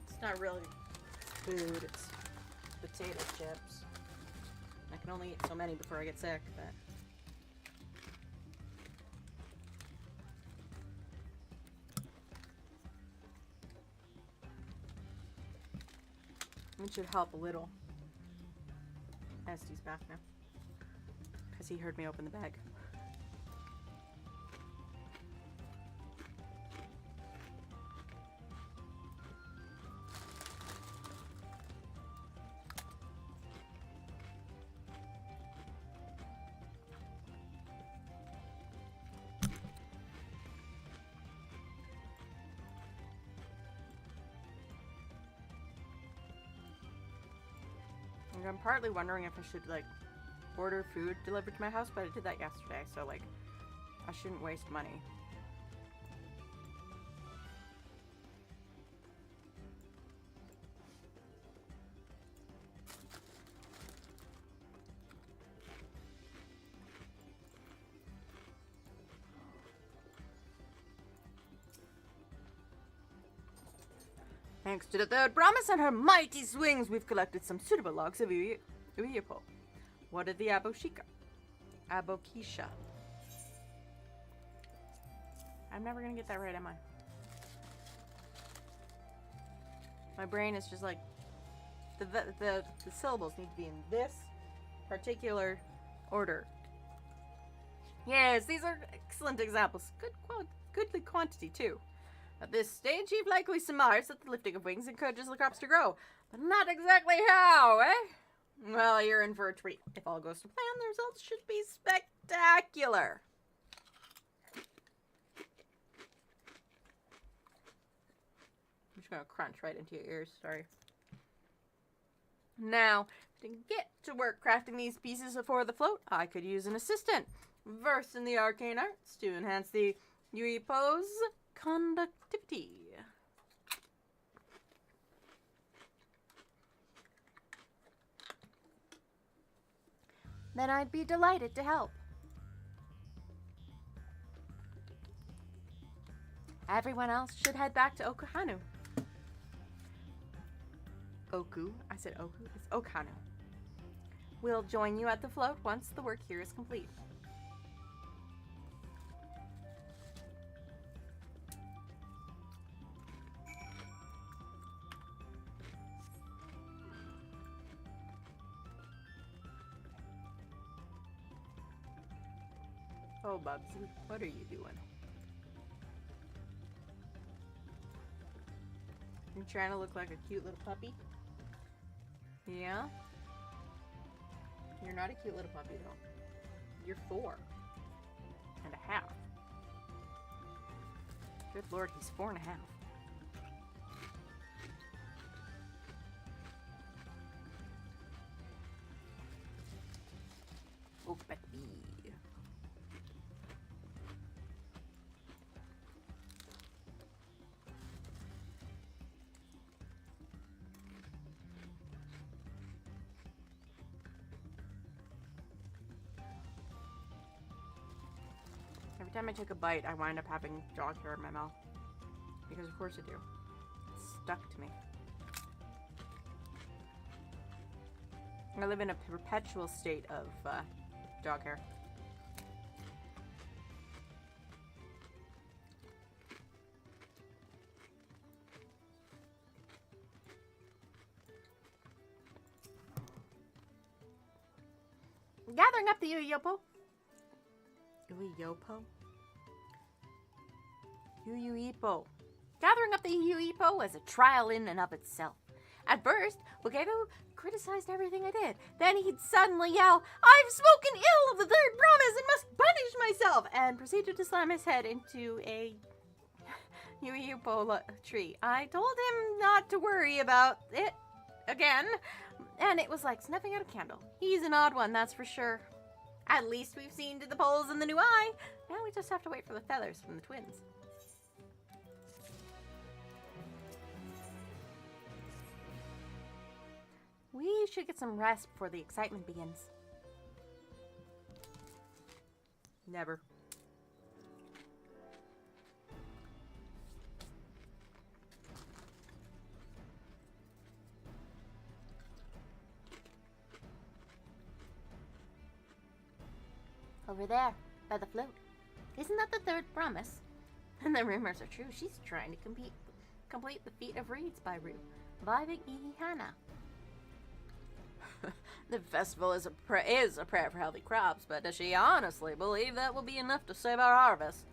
It's not really food, it's potato chips. I can only eat so many before I get sick, but... it should help a little. Esty's back now. Because he heard me open the bag. I'm partly wondering if I should, like, order food delivered to my house, but I did that yesterday, so, like, I shouldn't waste money. Thanks to the third promise and her mighty swings, we've collected some suitable logs of Uiapo. What are the Abokisha? I'm never gonna get that right, am I? My brain is just like, the syllables need to be in this particular order. Yes, these are excellent examples. Goodly quantity, too. At this stage, you've likely surmised that the lifting of wings encourages the crops to grow. But not exactly how, eh? Well, you're in for a treat. If all goes to plan, the results should be spectacular. I'm just gonna crunch right into your ears, sorry. Now, to get to work crafting these pieces for the float, I could use an assistant, versed in the arcane arts, to enhance the Uiapo's conductivity. Then I'd be delighted to help. Everyone else should head back to Okuhanu. Oku? I said Oku. It's Okanu. We'll join you at the float once the work here is complete. Oh, Bubsy, what are you doing? You're trying to look like a cute little puppy? Yeah? You're not a cute little puppy, though. You're 4.5. Good lord, he's 4.5. Oh, baby. Every time I take a bite, I wind up having dog hair in my mouth. Because of course I do. It's stuck to me. I live in a perpetual state of dog hair. Gathering up the Uyopo. Uyopo? Uyuipo. Gathering up the Uyopo was a trial in and of itself. At first, Wakevo criticized everything I did. Then he'd suddenly yell, "I've spoken ill of the third promise and must punish myself!" and proceeded to slam his head into a Uyupo tree. I told him not to worry about it again, and it was like snuffing out a candle. He's an odd one, that's for sure. At least we've seen to the poles in the new eye. Now we just have to wait for the feathers from the twins. We should get some rest before the excitement begins. Never. Over there, by the float. Isn't that the third promise? And the rumors are true. She's trying to complete the feat of reeds by reviving Ihihana. The festival is a prayer for healthy crops, but does she honestly believe that will be enough to save our harvest?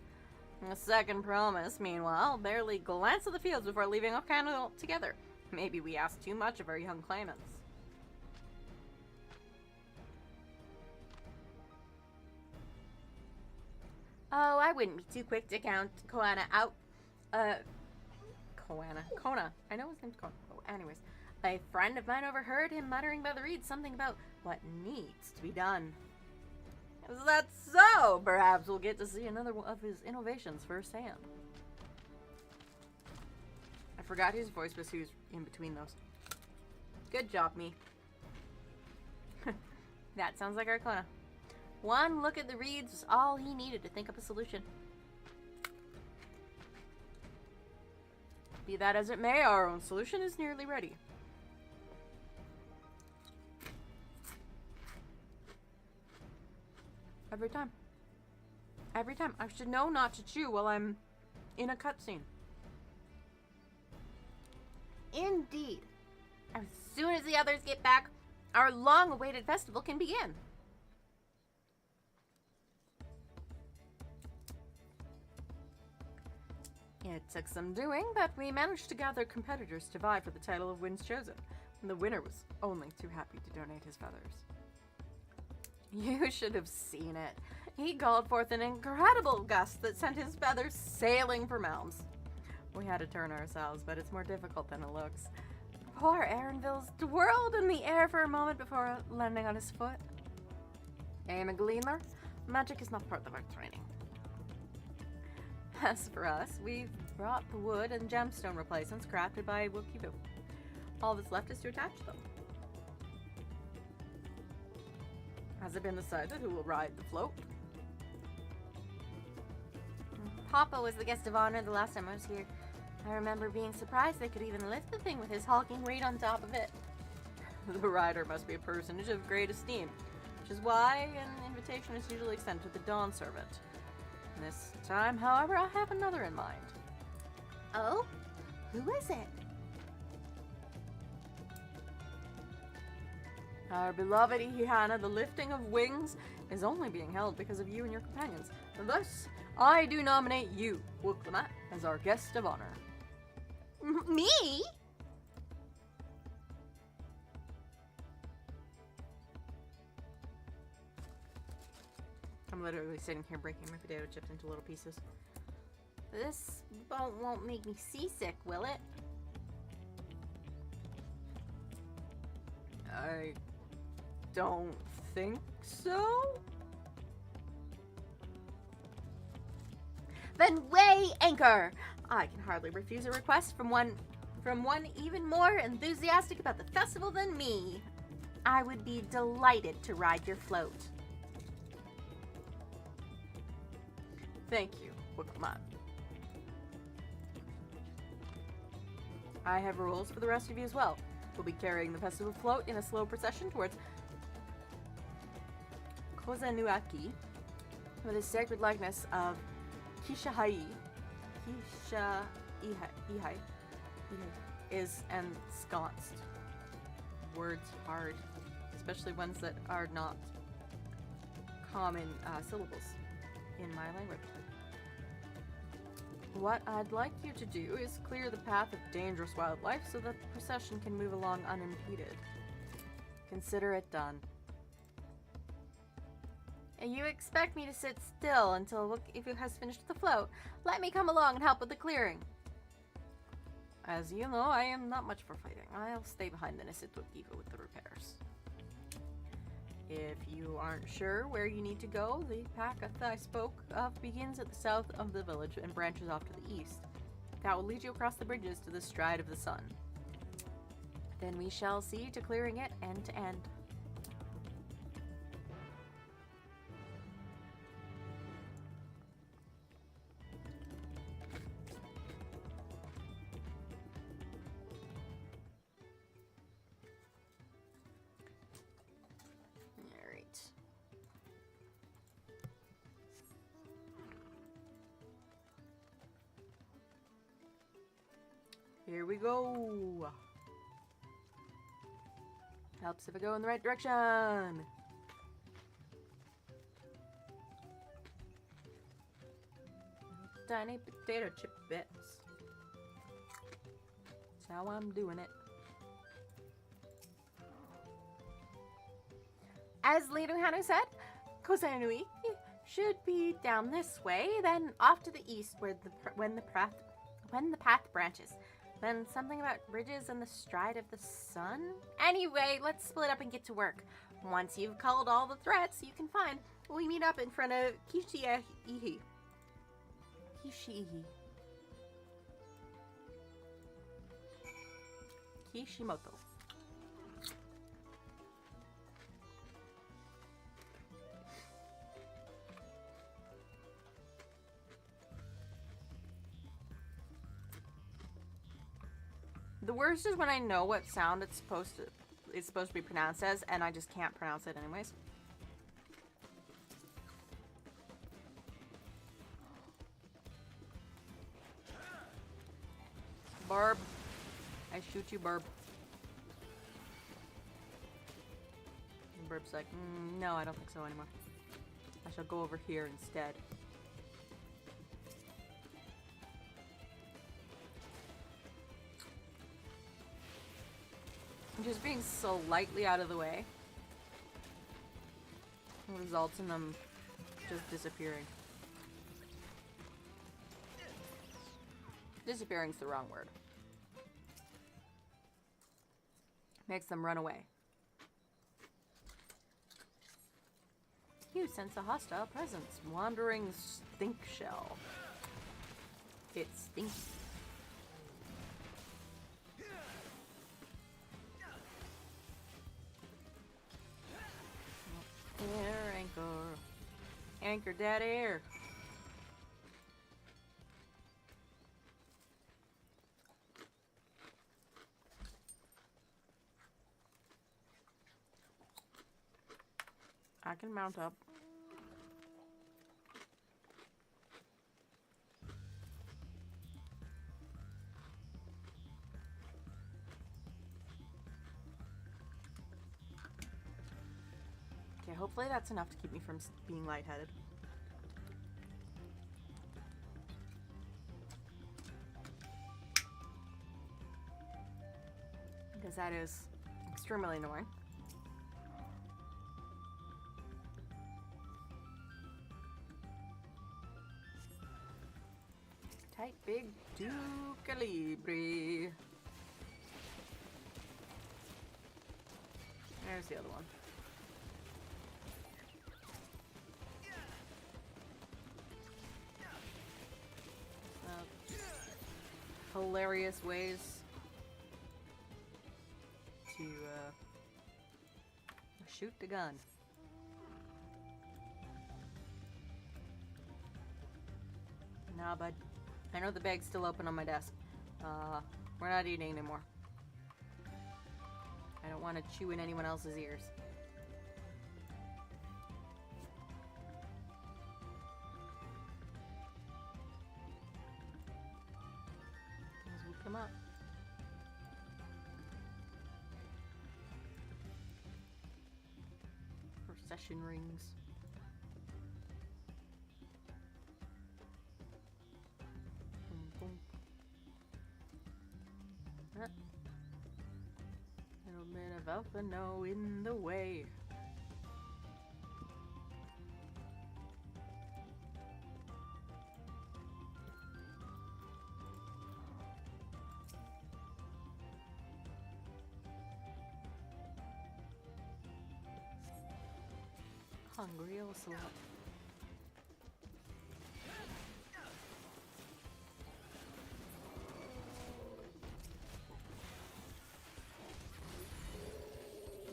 The second promise, meanwhile, barely glanced at the fields before leaving off Canada altogether. Maybe we asked too much of our young claimants. Oh, I wouldn't be too quick to count Kona out. Kona. I know his name's Kona. Oh, anyways. A friend of mine overheard him muttering by the reeds something about what needs to be done. Is that so? Perhaps we'll get to see another one of his innovations firsthand. I forgot his voice was who's in between those. Good job, me. That sounds like Arcona. One look at the reeds was all he needed to think up a solution. Be that as it may, our own solution is nearly ready. Every time. Every time. I should know not to chew while I'm in a cutscene. Indeed. As soon as the others get back, our long-awaited festival can begin. It took some doing, but we managed to gather competitors to vie for the title of Winds Chosen. And the winner was only too happy to donate his feathers. You should have seen it. He called forth an incredible gust that sent his feathers sailing for mounds. We had to turn ourselves, but it's more difficult than it looks. Poor Aaronville's twirled in the air for a moment before landing on his foot. I'm a gleaner. Magic is not part of our training. As for us, we've brought the wood and gemstone replacements crafted by Wakevo. All that's left is to attach them. Has it been decided who will ride the float? Papa was the guest of honor the last time I was here. I remember being surprised they could even lift the thing with his hulking weight on top of it. The rider must be a personage of great esteem, which is why an invitation is usually sent to the Dawn Servant. This time, however, I have another in mind. Oh? Who is it? Our beloved Ihihana, the lifting of wings, is only being held because of you and your companions. Thus, I do nominate you, Wooklamat, as our guest of honor. Me? I'm literally sitting here breaking my potato chips into little pieces. This won't make me seasick, will it? I don't think so. Then weigh anchor! I can hardly refuse a request from one even more enthusiastic about the festival than me. I would be delighted to ride your float. Thank you, Wooklamat. I have rules for the rest of you as well. will be carrying the festival float in a slow procession towards Kozanuaki, where the sacred likeness of Kisha Ihai is ensconced. Words hard, especially ones that are not common syllables in my language. What I'd like you to do is clear the path of dangerous wildlife so that the procession can move along unimpeded. Consider it done. And you expect me to sit still until Ifu has finished the float? Let me come along and help with the clearing. As you know, I am not much for fighting. I'll stay behind and assist with Ifu with the repairs. If you aren't sure where you need to go, the path I spoke of begins at the south of the village and branches off to the east. That will lead you across the bridges to the Stride of the Sun. Then we shall see to clearing it end to end. Here we go. Helps if I go in the right direction. Tiny potato chip bits. That's how I'm doing it. As Leader Hanu said, Kosanui should be down this way, then off to the east where when the path branches. Then something about bridges and the Stride of the Sun? Anyway, let's split up and get to work. Once you've culled all the threats you can find, we meet up in front of Kishimoto. The worst is when I know what sound it's supposed to be pronounced as, and I just can't pronounce it anyways. Barb. I shoot you, Barb. And Barb's like, no, I don't think so anymore. I shall go over here instead. Just being slightly out of the way results in them just disappearing. Disappearing's the wrong word. Makes them run away. You sense a hostile presence. Wandering stink shell. It stinks. Air anchor. Anchor that air. I can mount up. Okay, hopefully that's enough to keep me from being lightheaded. Because that is extremely annoying. Tight big two Calibri. There's the other one. Hilarious ways to shoot the gun. Nah, bud. I know the bag's still open on my desk. We're not eating anymore. want to chew in anyone else's ears. Things will come up. Procession rings. Boom, boom. Ah. Little bit of Alphino in the way. Hungry ocelot.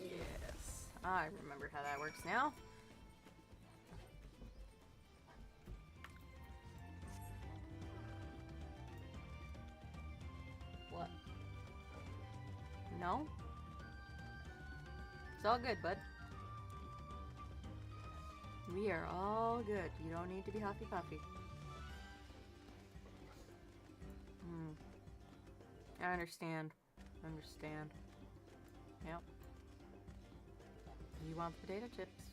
Yes, I remember how that works now. What? No? It's all good, bud. We are all good. You don't need to be huffy puffy. I understand. Understand. Yep. You want the potato chips.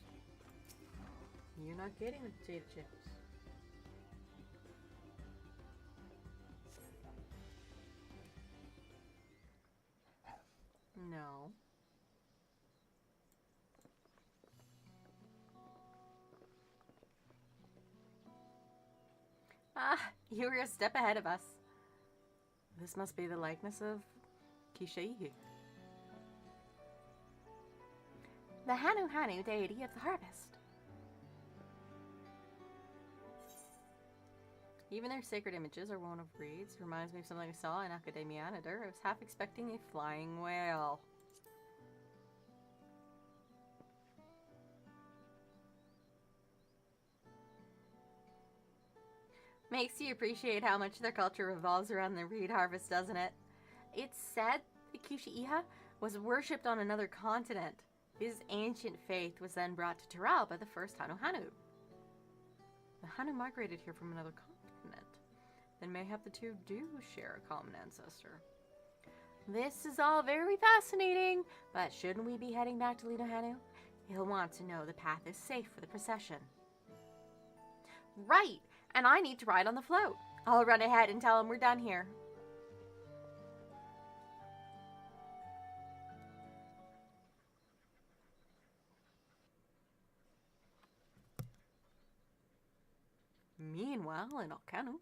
You're not getting the potato chips. No. Ah, you were a step ahead of us. This must be the likeness of Kishihi. The Hanu deity of the harvest. Even their sacred images are woven of reeds. Reminds me of something I saw in Academianader. I was half expecting a flying whale. Makes you appreciate how much their culture revolves around the reed harvest, doesn't it? It's said that Kishiiha was worshipped on another continent. His ancient faith was then brought to Taral by the first Hanu. The Hanu migrated here from another continent. Then mayhap the two do share a common ancestor. This is all very fascinating, but shouldn't we be heading back to Lido Hanu? He'll want to know the path is safe for the procession. Right! And I need to ride on the float. I'll run ahead and tell him we're done here. Meanwhile, in Alcanu.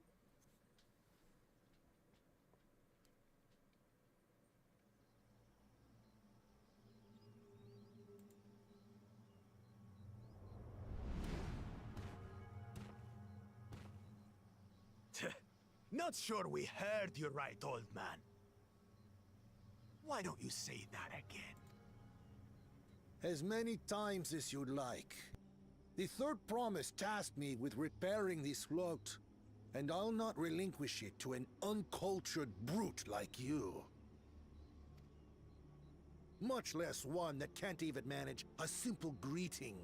Not sure we heard you right, old man. Why don't you say that again? As many times as you'd like. The third promise tasked me with repairing this float, and I'll not relinquish it to an uncultured brute like you. Much less one that can't even manage a simple greeting.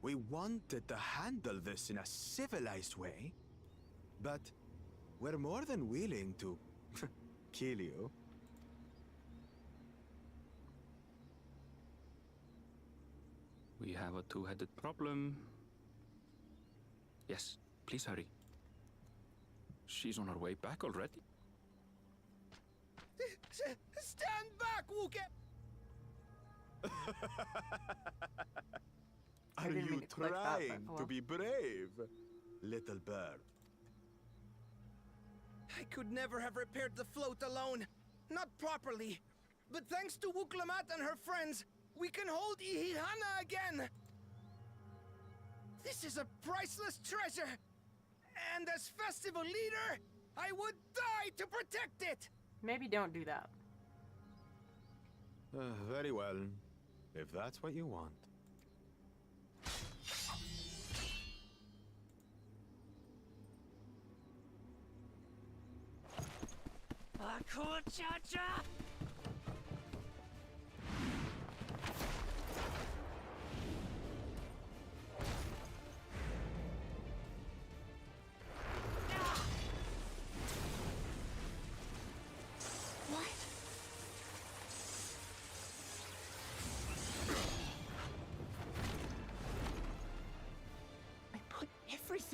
We wanted to handle this in a civilized way, but we're more than willing to kill you. We have a two-headed problem. Yes, please hurry. She's on her way back already. Stand back, Wuke! Are you trying to be brave, little bird? I could never have repaired the float alone. Not properly. But thanks to Wuklamat and her friends, we can hold Ihihana again! This is a priceless treasure! And as festival leader, I would die to protect it! Maybe don't do that. Very well, if that's what you want.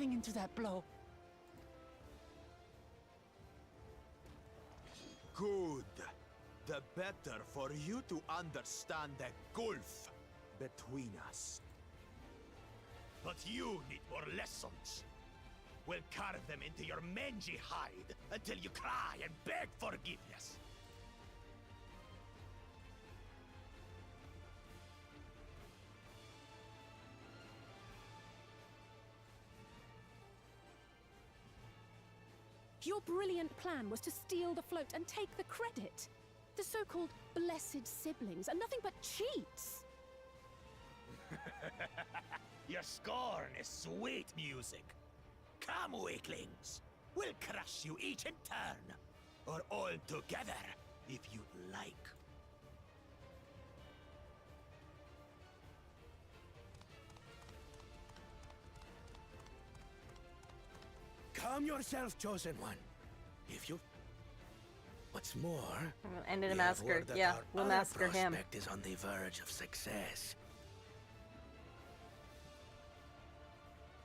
nothing into that blow. Good. The better for you to understand the gulf between us. But you need more lessons. We'll carve them into your mangy hide until you cry and beg forgiveness. Your brilliant plan was to steal the float and take the credit. The so-called blessed siblings are nothing but cheats. Your scorn is sweet music. Come, weaklings. We'll crush you each in turn. Or all together, if you'd like. Calm yourself, chosen one. If you... What's more... We'll end in a we have massacre. word that Yeah, our we'll other massacre him. prospect is on the verge of success.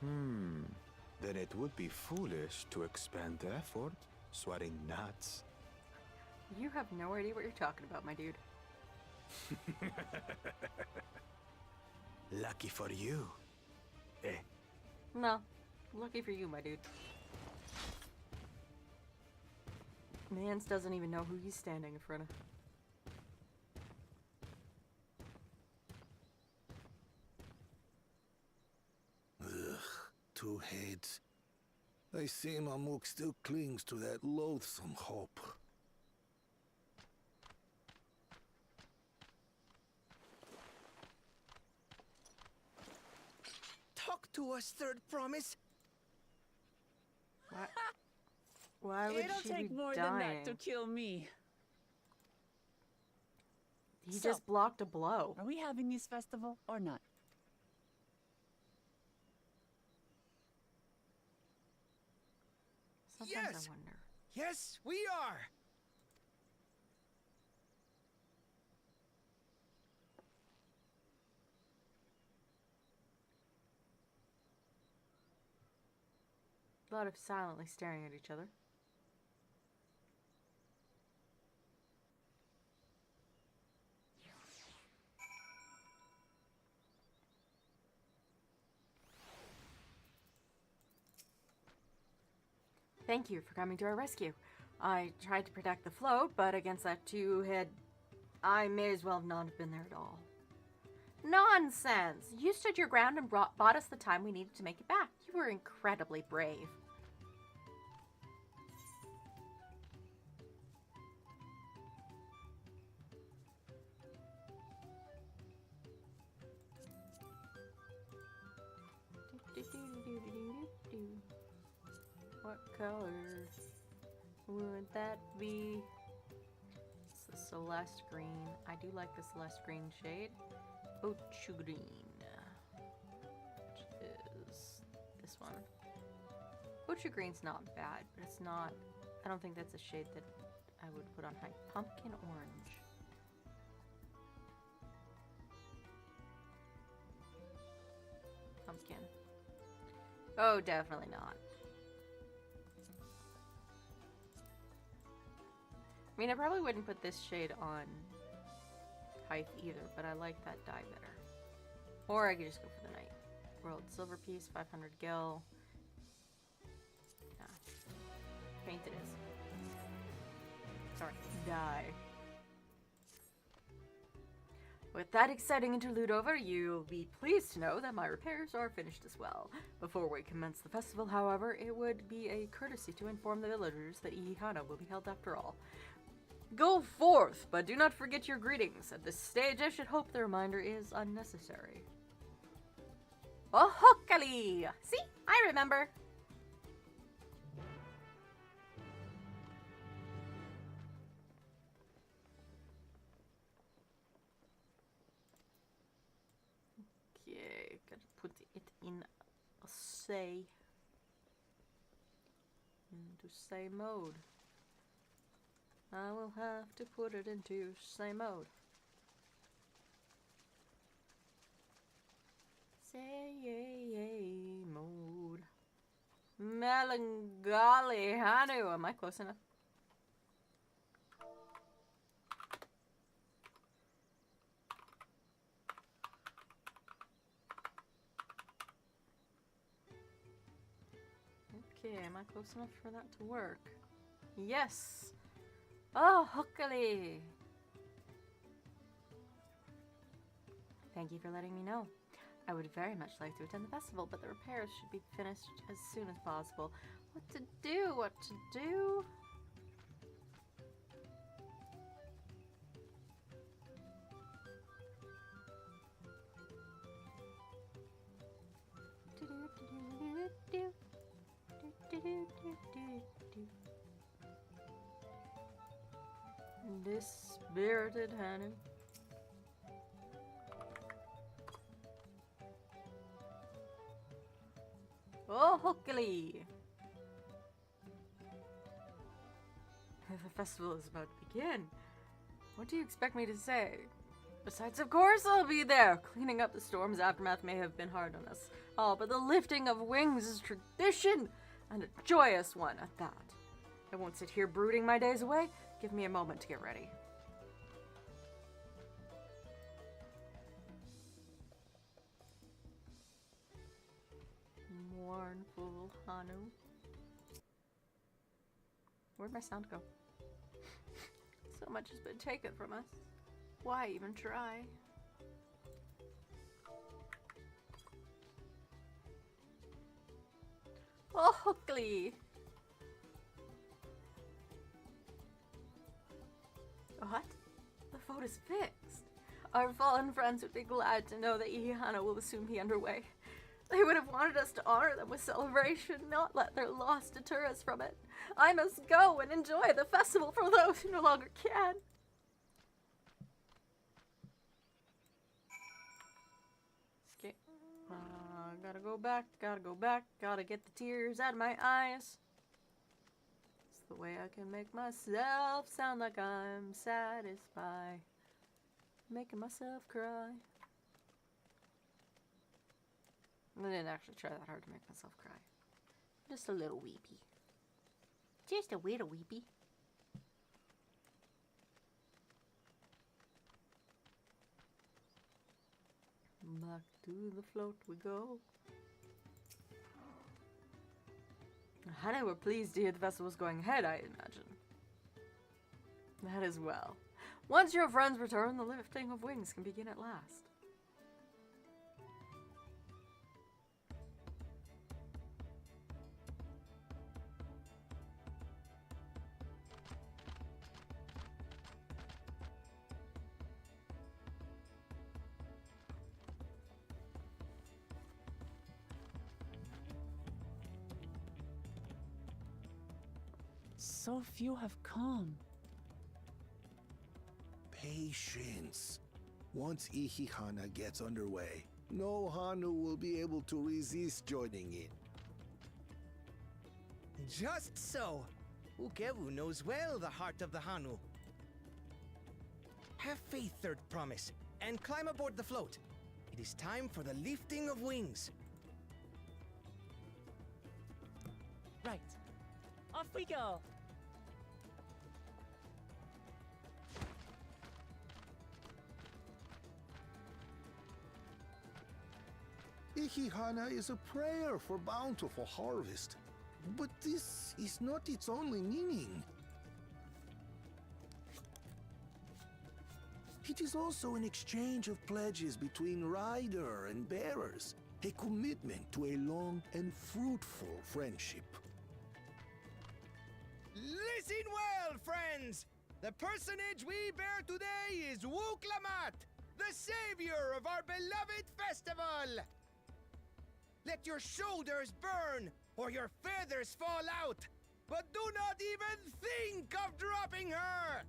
Then it would be foolish to expend effort sweating nuts. You have no idea what you're talking about, my dude. Lucky for you. Eh? No. Lucky for you, my dude. Mans doesn't even know who he's standing in front of. Ugh, two heads. I see Mamuk still clings to that loathsome hope. Talk to us, third promise. Why would It'll she take be more dying? than that to kill me. He So- just blocked a blow. Are we having this festival or not? Sometimes Yes. I wonder. Yes, we are. A lot of silently staring at each other. Thank you for coming to our rescue. I tried to protect the float, but against that two-head, I may as well not have been there at all. Nonsense! You stood your ground and bought us the time we needed to make it back. You were incredibly brave. What color would that be? It's the Celeste green. I do like the Celeste green shade. Ochu green, which is this one. Ochu green's not bad, but it's not. I don't think that's a shade that I would put on high. Pumpkin orange. Pumpkin. Oh, definitely not. I mean, I probably wouldn't put this shade on Hythe either, but I like that dye better. Or I could just go for the Night World Silver Piece, 500 gil. Yeah. Paint it is. Sorry, dye. With that exciting interlude over, you'll be pleased to know that my repairs are finished as well. Before we commence the festival, however, it would be a courtesy to inform the villagers that Ihana will be held after all. Go forth, but do not forget your greetings. At this stage, I should hope the reminder is unnecessary. Oh, Hokali! See? I remember. Okay, gotta put it in a say. Into say mode. I will have to put it into say mode. Say mode. Melancholy Hanu. Am I close enough? Okay, am I close enough for that to work? Yes! Oh, hookily! Thank you for letting me know. I would very much like to attend the festival, but the repairs should be finished as soon as possible. What to do? What to do? Dispirited Hanu. Oh, hookily! The festival is about to begin. What do you expect me to say? Besides, of course I'll be there! Cleaning up the storm's aftermath may have been hard on us all, but the lifting of wings is tradition, and a joyous one at that. I won't sit here brooding my days away. Give me a moment to get ready. Mournful Hanu. Where'd my sound go? So much has been taken from us. Why even try? Oh, hookly! What? The vote is fixed. Our fallen friends would be glad to know that Ihana will soon be underway. They would have wanted us to honor them with celebration, not let their loss deter us from it. I must go and enjoy the festival for those who no longer can. Okay. Gotta go back, gotta get the tears out of my eyes. It's the way I can make myself sound like I'm satisfied. Making myself cry. I didn't actually try that hard to make myself cry. Just a little weepy. Just a little weepy. Back to the float we go. Hannah were pleased to hear the festival's going ahead, I imagine. That as well. Once your friends return, the lifting of wings can begin at last. So few have come. Patience. Once Ihihana gets underway, no Hanu will be able to resist joining in. Just so. Ukewu knows well the heart of the Hanu. Have faith, Third Promise, and climb aboard the float. It is time for the lifting of wings. Right. Off we go. Ihihana is a prayer for bountiful harvest. But this is not its only meaning. It is also an exchange of pledges between rider and bearers, a commitment to a long and fruitful friendship. Listen well, friends! The personage we bear today is Wuklamat, the savior of our beloved festival! Let your shoulders burn, or your feathers fall out, but do not even think of dropping her!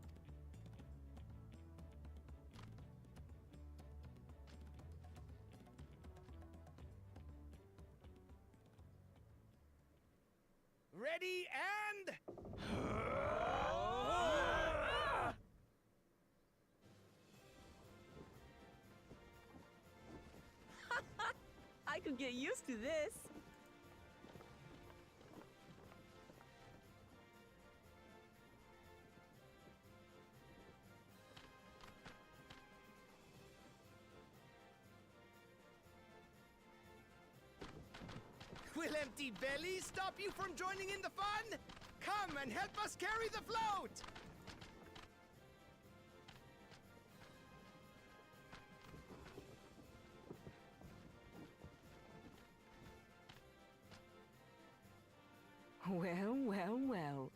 Ready and... I could get used to this. Will empty bellies stop you from joining in the fun? Come and help us carry the float! Well, well, well.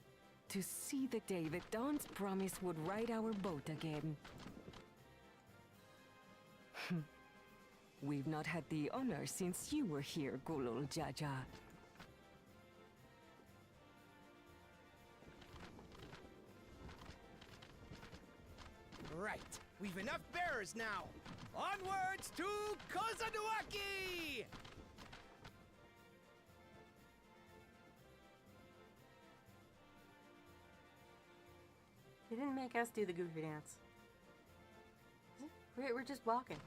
To see the day that Dawn's promise would ride our boat again. We've not had the honor since you were here, Gulul Jaja. Right, we've enough bearers now. Onwards to Kozaduaki! They didn't make us do the goofy dance. We're just walking.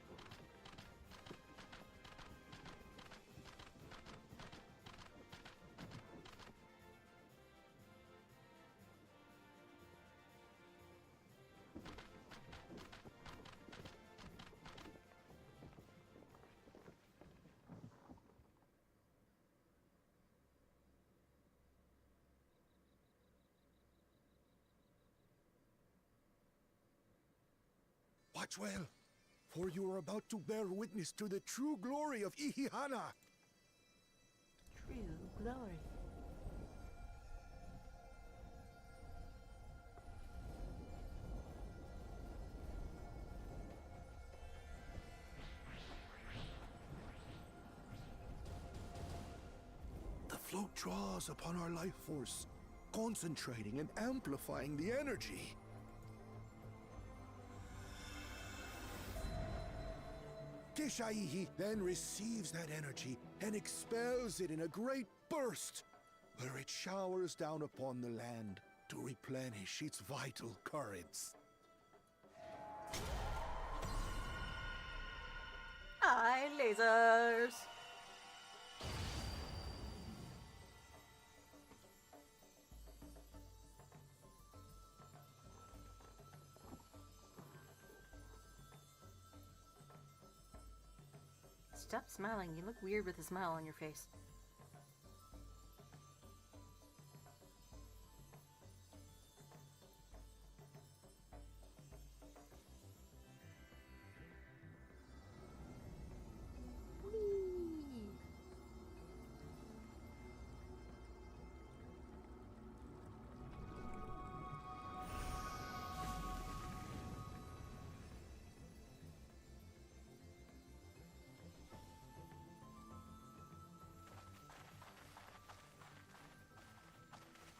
Watch well, for you are about to bear witness to the true glory of Ihihana. True glory. The float draws upon our life force, concentrating and amplifying the energy. Keshaihi then receives that energy and expels it in a great burst, where it showers down upon the land to replenish its vital currents. Eye lasers! Stop smiling. You look weird with a smile on your face.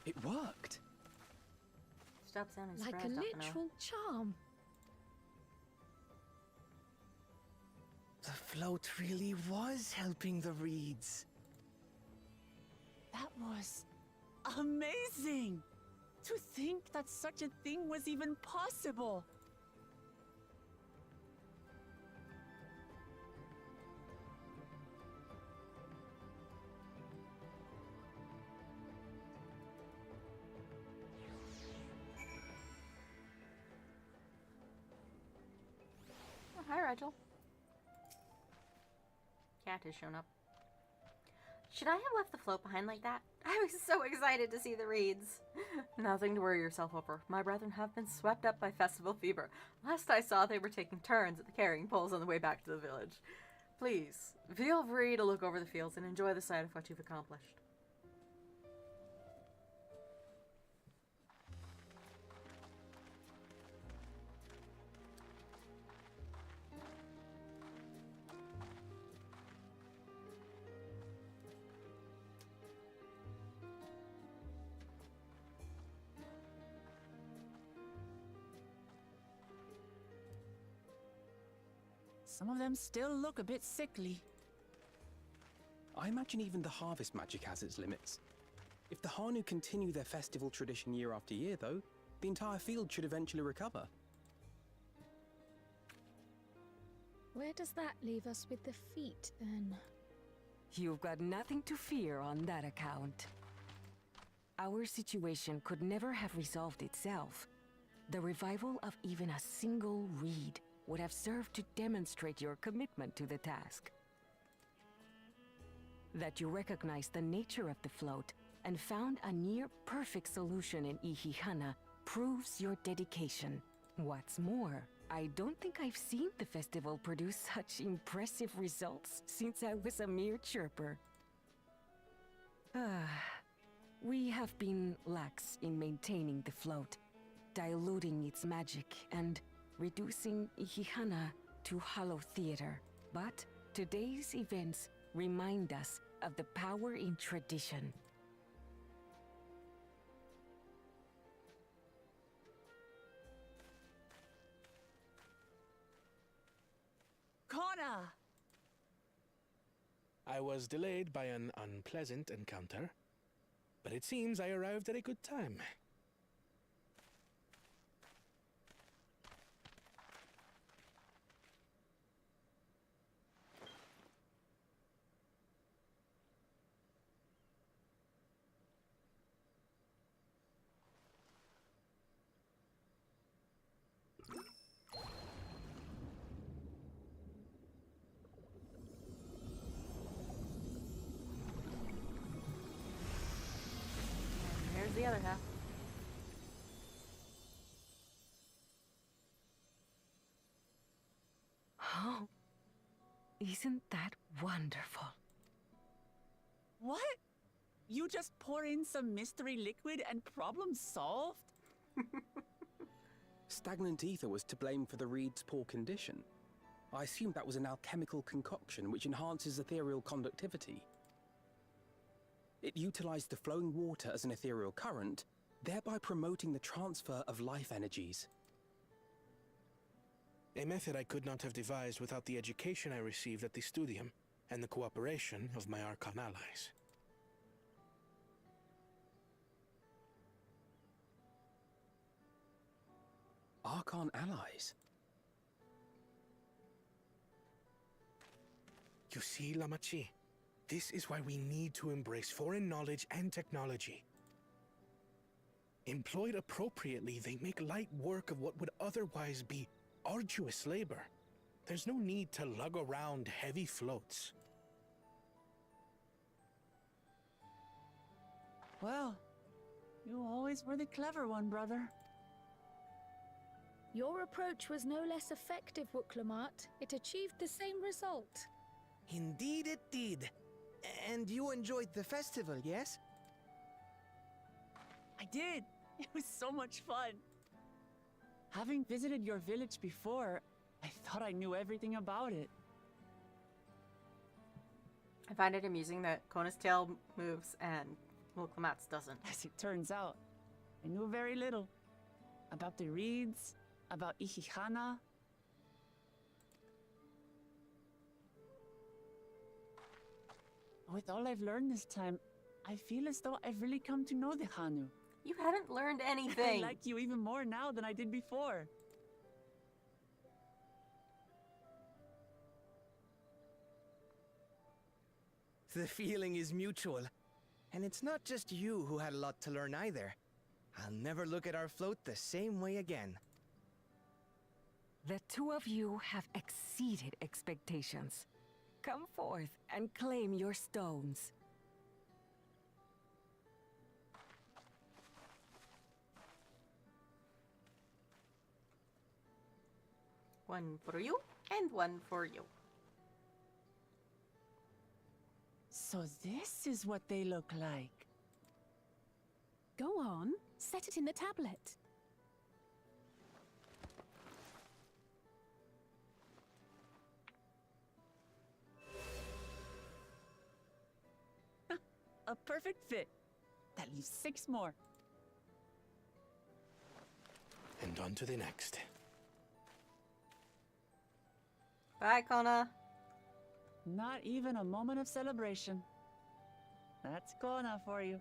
It worked. Stop sounding Like a surprised, literal charm. The float really was helping the reeds. That was amazing! To think that such a thing was even possible! Oh, hi, Rigel. Cat has shown up. Should I have left the float behind like that? I was so excited to see the reeds. Nothing to worry yourself over. My brethren have been swept up by festival fever. Last I saw, they were taking turns at the carrying poles on the way back to the village. Please, feel free to look over the fields and enjoy the sight of what you've accomplished. Some of them still look a bit sickly. I imagine even the harvest magic has its limits. If the Hanu continue their festival tradition year after year, though, the entire field should eventually recover. Where does that leave us with the feet, then? You've got nothing to fear on that account. Our situation could never have resolved itself. The revival of even a single reed would have served to demonstrate your commitment to the task. That you recognized the nature of the float and found a near-perfect solution in Ihihana proves your dedication. What's more, I don't think I've seen the festival produce such impressive results since I was a mere chirper. We have been lax in maintaining the float, diluting its magic and reducing Ihihana to hollow theater. But today's events remind us of the power in tradition. Kona! I was delayed by an unpleasant encounter, but it seems I arrived at a good time. Here's the other half. Oh, isn't that wonderful? What? You just pour in some mystery liquid and problem solved? Stagnant ether was to blame for the reed's poor condition. I assumed that was an alchemical concoction which enhances ethereal conductivity. It utilized the flowing water as an ethereal current, thereby promoting the transfer of life energies. A method I could not have devised without the education I received at the studium and the cooperation of my Archon allies. Archon allies? You see, Lamachi, this is why we need to embrace foreign knowledge and technology. Employed appropriately, they make light work of what would otherwise be arduous labor. There's no need to lug around heavy floats. Well, you always were the clever one, brother. Your approach was no less effective, Wuklamat. It achieved the same result. Indeed it did. And you enjoyed the festival, yes? I did. It was so much fun. Having visited your village before, I thought I knew everything about it. I find it amusing that Kona's tail moves and Wuklamat's doesn't. As it turns out, I knew very little. About the reeds, about Ihihana. With all I've learned this time, I feel as though I've really come to know the Hanu. You haven't learned I anything. like you even more now than I did before. The feeling is mutual. And it's not just you who had a lot to learn either. I'll never look at our float the same way again. The two of you have exceeded expectations. Come forth and claim your stones. One for you and one for you. So this is what they look like. Go on, set it in the tablet. A perfect fit. That leaves 6 more. And on to the next. Bye, Kona. Not even a moment of celebration. That's Kona for you.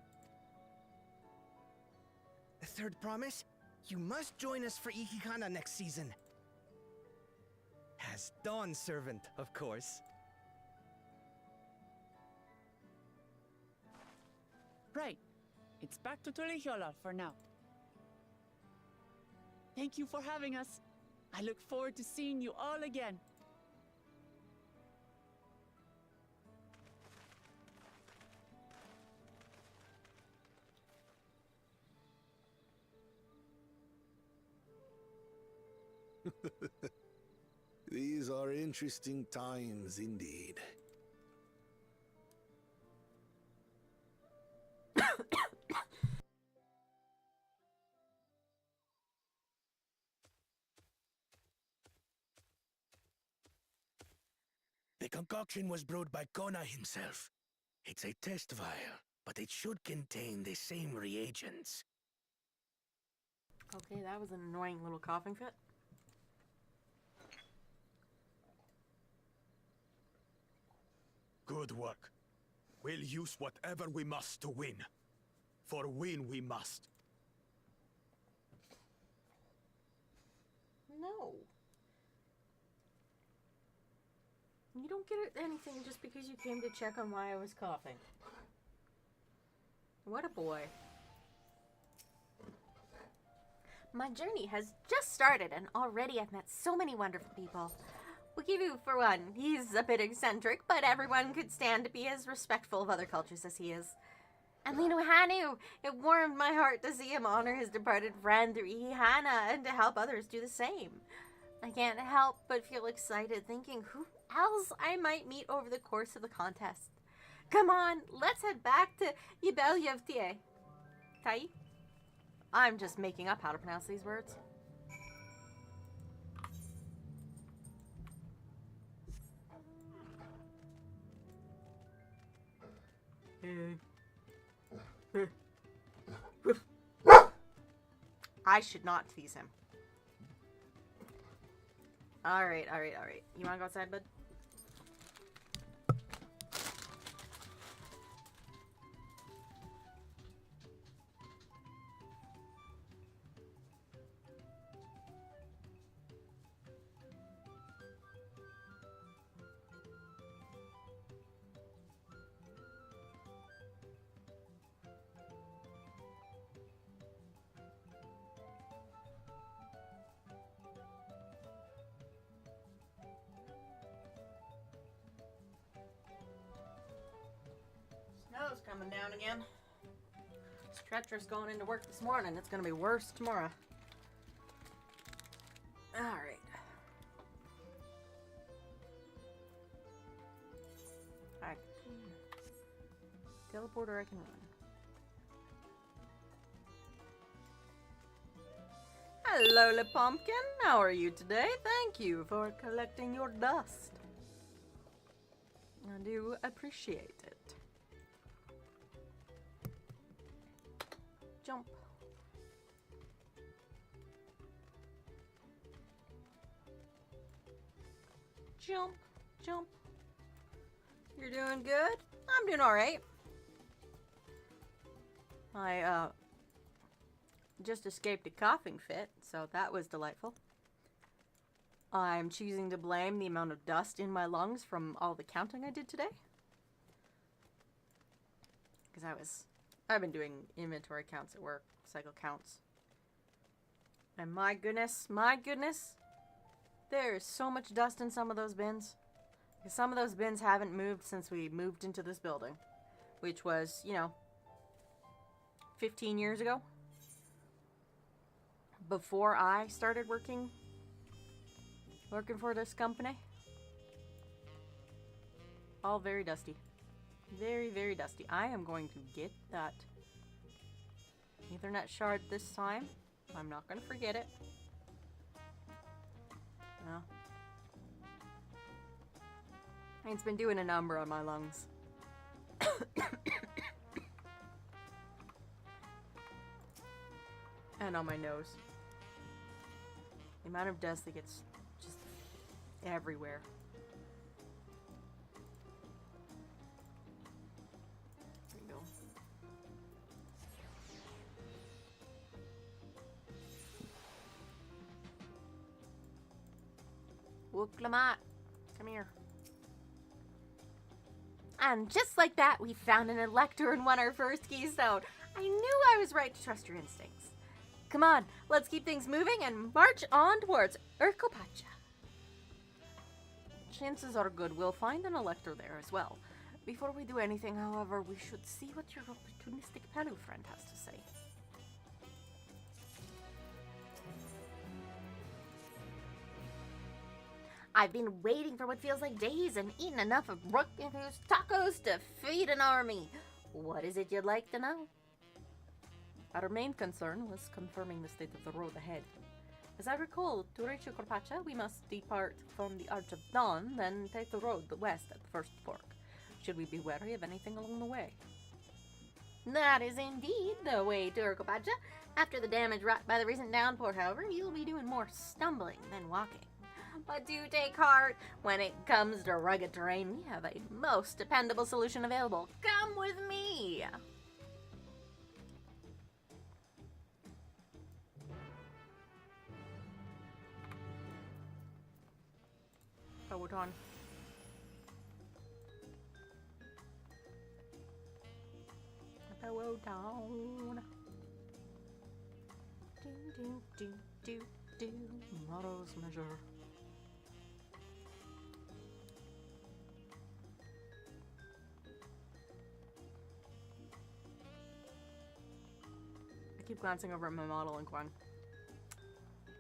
A third promise? You must join us for Ihihana next season. As Dawn Servant, of course. Right. It's back to Tulihiola for now. Thank you for having us. I look forward to seeing you all again. These are interesting times indeed. The concoction was brewed by Kona himself. It's a test vial, but it should contain the same reagents. Okay, that was an annoying little coughing fit. Good work. We'll use whatever we must to win. For win we must. No. You don't get anything just because you came to check on why I was coughing. What a boy. My journey has just started, and already I've met so many wonderful people. Wikivu, for one, he's a bit eccentric, but everyone could stand to be as respectful of other cultures as he is. And Linu Hanu, it warmed my heart to see him honor his departed friend through Ihihana and to help others do the same. I can't help but feel excited thinking who else I might meet over the course of the contest. Come on, let's head back to Ybelyevtie. Tai? I'm just making up how to pronounce these words. I should not tease him. Alright. You wanna go outside, bud? Snow's coming down again. Stretcher's going into work this morning. It's gonna be worse tomorrow. Alright. Alright. Teleporter I can run. Hello, Le Pumpkin. How are you today? Thank you for collecting your dust. I do appreciate it. Jump. Jump. Jump. You're doing good? I'm doing alright. I, just escaped a coughing fit, so that was delightful. I'm choosing to blame the amount of dust in my lungs from all the counting I did today. Because I've been doing inventory counts at work, cycle counts. And my goodness, there is so much dust in some of those bins. Because some of those bins haven't moved since we moved into this building. Which was, 15 years ago. Before I started working for this company. All very dusty. Very, very dusty. I am going to get that Ethernet shard this time. I'm not going to forget it. No. It's been doing a number on my lungs. And on my nose. The amount of dust that gets just everywhere. There you go. Wooklamat, come here. And just like that, we found an elector and won our first keystone. I knew I was right to trust your instincts. Come on, let's keep things moving and march on towards Urkopacha. Chances are good we'll find an elector there as well. Before we do anything, however, we should see what your opportunistic Pelu friend has to say. I've been waiting for what feels like days and eaten enough of Rook's tacos to feed an army. What is it you'd like to know? Our main concern was confirming the state of the road ahead. As I recall, to reach Corpacha, we must depart from the Arch of Dawn, then take the road west at the first fork. Should we be wary of anything along the way? That is indeed the way to Corpacha. After the damage wrought by the recent downpour, however, you'll be doing more stumbling than walking. But do take heart. When it comes to rugged terrain, we have a most dependable solution available. Come with me! Hold on. Power down. Do. Motto's measure. I keep glancing over at my model and going,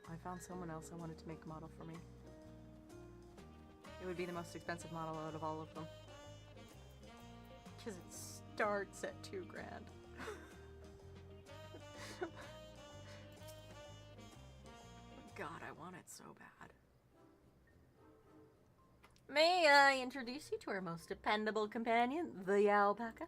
I found someone else I wanted to make a model for me. It would be the most expensive model out of all of them. Because it starts at $2,000. God, I want it so bad. May I introduce you to our most dependable companion, the alpaca?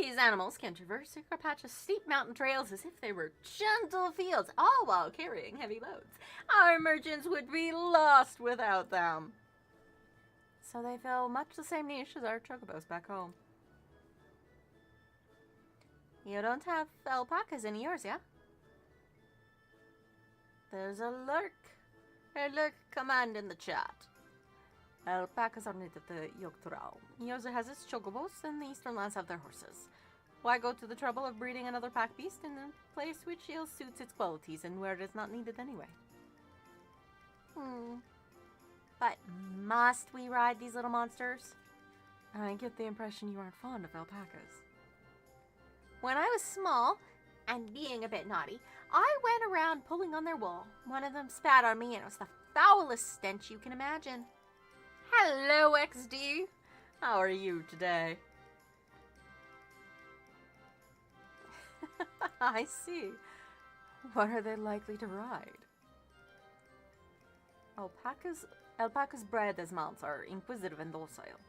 These animals can traverse Corpacha's steep mountain trails as if they were gentle fields, all while carrying heavy loads. Our merchants would be lost without them. So they fill much the same niche as our chocobos back home. You don't have alpacas in eorzea? There's a lurk command in the chat. Alpacas are native to Yogg-Thorol. Eorzea has its chocobos, and the eastern lands have their horses. Why go to the trouble of breeding another pack beast in a place which ill suits its qualities and where it is not needed anyway? But must we ride these little monsters? I get the impression you aren't fond of alpacas. When I was small, and being a bit naughty, I went around pulling on their wool. One of them spat on me, and it was the foulest stench you can imagine. Hello, XD. How are you today? I see. What are they likely to ride? Alpacas bred as mounts are inquisitive and docile.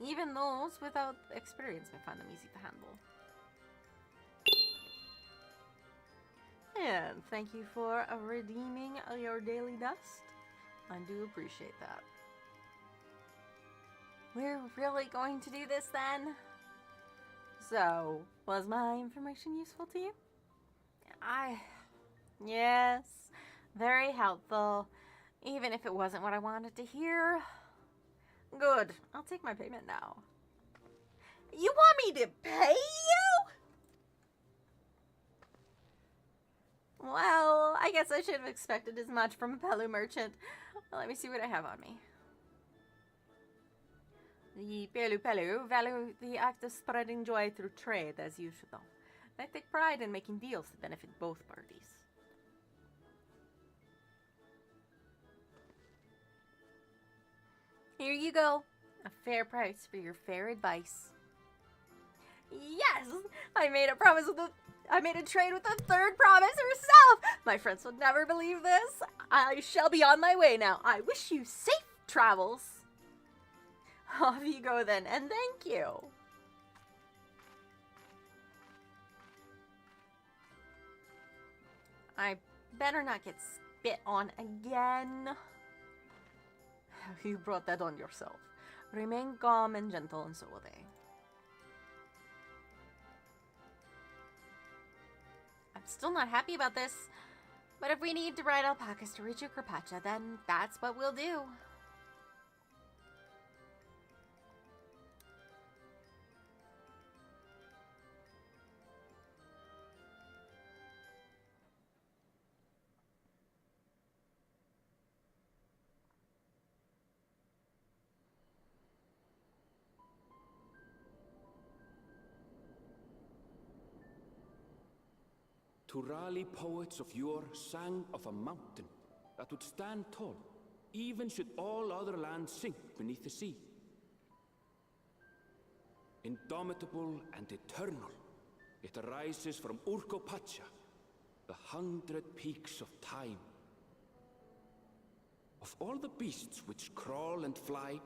Even those without experience may find them easy to handle. And thank you for redeeming your daily dust. I do appreciate that. We're really going to do this then? So, was my information useful to you? Yes, very helpful. Even if it wasn't what I wanted to hear. Good, I'll take my payment now. You want me to pay you? Well, I guess I should have expected as much from a Pelu merchant. Let me see what I have on me. The Pelu value the act of spreading joy through trade, as you should know. They take pride in making deals that benefit both parties. Here you go. A fair price for your fair advice. Yes! I made a trade with the third promise herself! My friends would never believe this. I shall be on my way now. I wish you safe travels. Off you go then, and thank you. I better not get spit on again. You brought that on yourself. Remain calm and gentle, and so will they. I'm still not happy about this, but if we need to ride alpacas to reach Corpacha, then that's what we'll do. Turali poets of yore sang of a mountain that would stand tall, even should all other lands sink beneath the sea. Indomitable and eternal, it arises from Urkopacha, the 100 peaks of time. Of all the beasts which crawl and fly,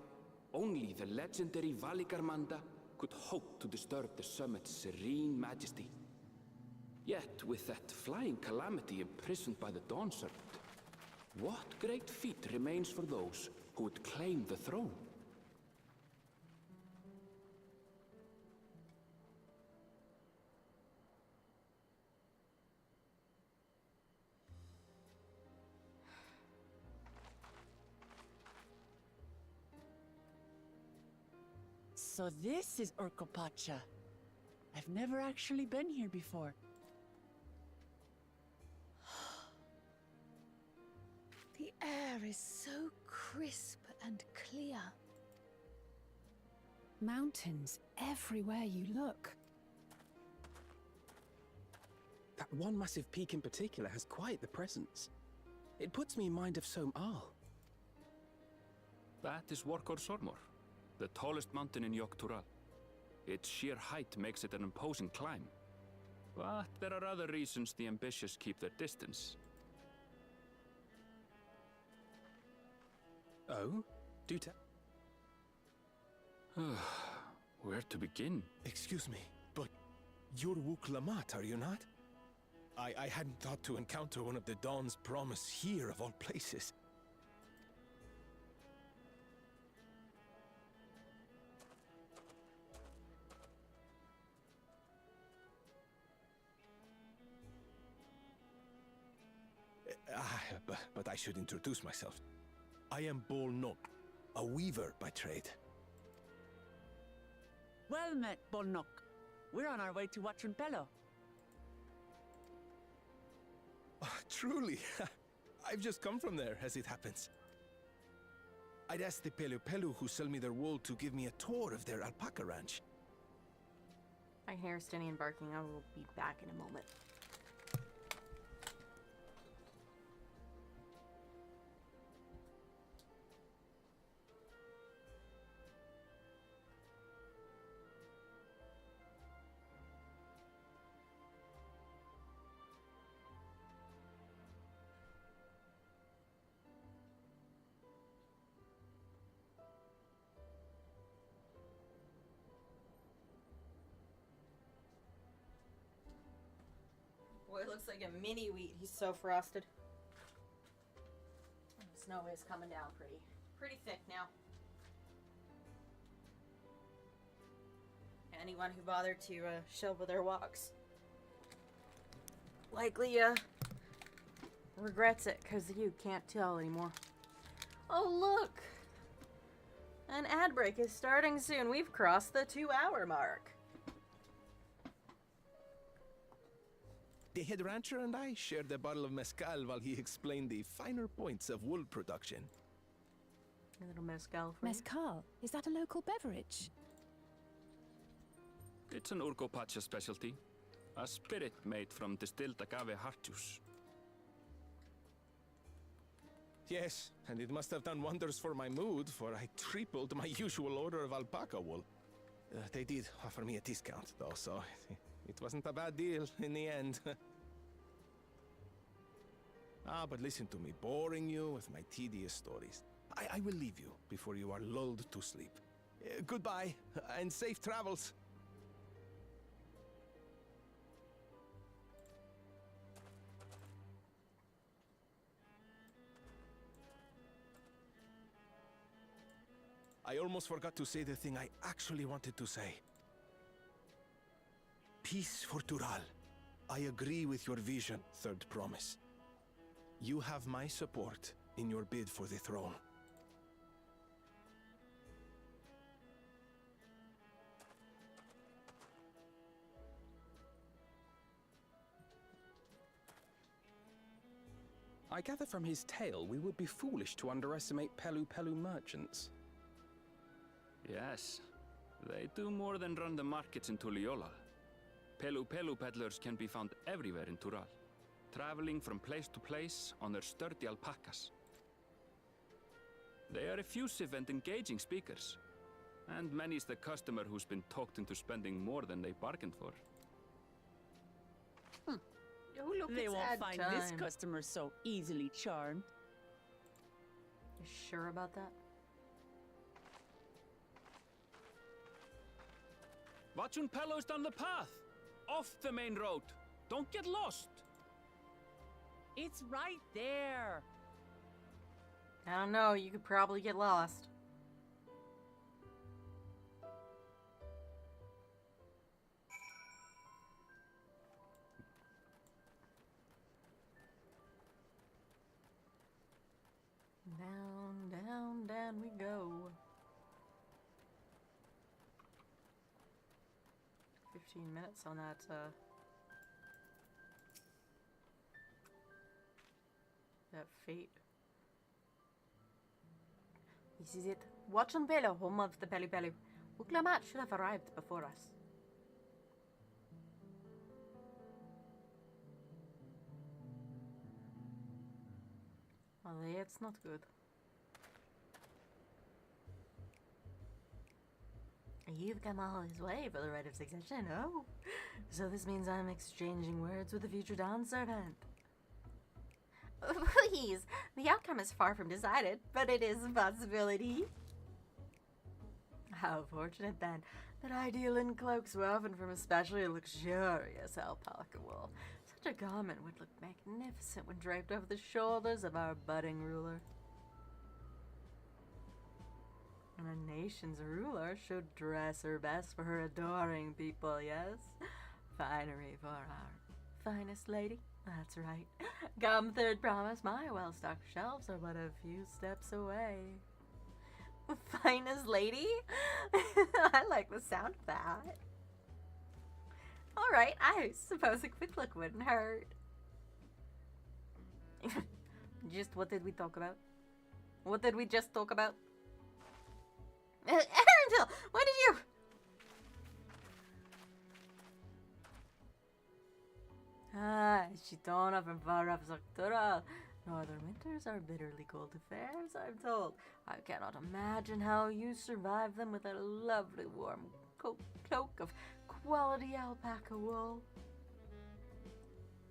only the legendary Valigarmanda could hope to disturb the summit's serene majesty. Yet, with that flying calamity imprisoned by the Dawn Serpent, what great feat remains for those who would claim the throne? So this is Urkopacha. I've never actually been here before. The air is so crisp and clear. Mountains everywhere you look. That one massive peak in particular has quite the presence. It puts me in mind of Som-Al. That is Workor Sormor, the tallest mountain in Yogg-Tural. Its sheer height makes it an imposing climb. But there are other reasons the ambitious keep their distance. Oh? Do tell. Where to begin? Excuse me, but you're Wuk Lamat, are you not? I hadn't thought to encounter one of the Dawn's promise here, of all places. But I should introduce myself. I am Bol Nok, a weaver by trade. Well met, Bolnok. We're on our way to Watranpelo. Truly, I've just come from there, as it happens. I'd asked the Pelu Pelu who sell me their wool to give me a tour of their alpaca ranch. I hear Stinian barking. I will be back in a moment. Boy, it looks like a mini wheat. He's so frosted. And the snow is coming down pretty thick now. Anyone who bothered to shovel their walks likely regrets it, because you can't tell anymore. Oh look! An ad break is starting soon. We've crossed the 2-hour mark. The head rancher and I shared a bottle of mezcal while he explained the finer points of wool production. A little mezcal for Mezcal? Is that a local beverage? It's an Urkopacha specialty. A spirit made from distilled agave heart juice. Yes, and it must have done wonders for my mood, for I tripled my usual order of alpaca wool. They did offer me a discount, though, so it wasn't a bad deal in the end. But listen to me, boring you with my tedious stories. I will leave you before you are lulled to sleep. Goodbye, and safe travels. I almost forgot to say the thing I actually wanted to say. Peace for Tural. I agree with your vision, Third Promise. You have my support in your bid for the throne. I gather from his tale we would be foolish to underestimate Pelu Pelu merchants. Yes, they do more than run the markets in Tuliyollal. Pelu Pelu peddlers can be found everywhere in Tural, traveling from place to place on their sturdy alpacas. They are effusive and engaging speakers, and many's the customer who's been talked into spending more than they bargained for. Oh, look, They it's won't ad find time. this customer so easily charmed. You sure about that? Watchun Pelo's down the path! Off the main road! Don't get lost! It's right there. I don't know, you could probably get lost. Down, down, down we go. 15 minutes on that, that fate. This is it. Watchun Pelo, home of the Pelu Pelu. Uklamat should have arrived before us. Well, it's not good. You've come all this way for the right of succession, oh? So this means I'm exchanging words with the future Dawn Servant. Please, the outcome is far from decided, but it is a possibility. How fortunate then that I deal in cloaks woven from especially luxurious alpaca wool. Such a garment would look magnificent when draped over the shoulders of our budding ruler. And a nation's ruler should dress her best for her adoring people, yes? Finery for our finest lady. That's right. Come third promise, my well-stocked shelves are but a few steps away. Finest lady? I like the sound of that. Alright, I suppose a quick look wouldn't hurt. Just what did we talk about? What did we just talk about? Erendil, when did you... Shitona from far off Zaktural. Northern winters are bitterly cold affairs, I'm told. I cannot imagine how you survive them with a lovely warm cloak of quality alpaca wool.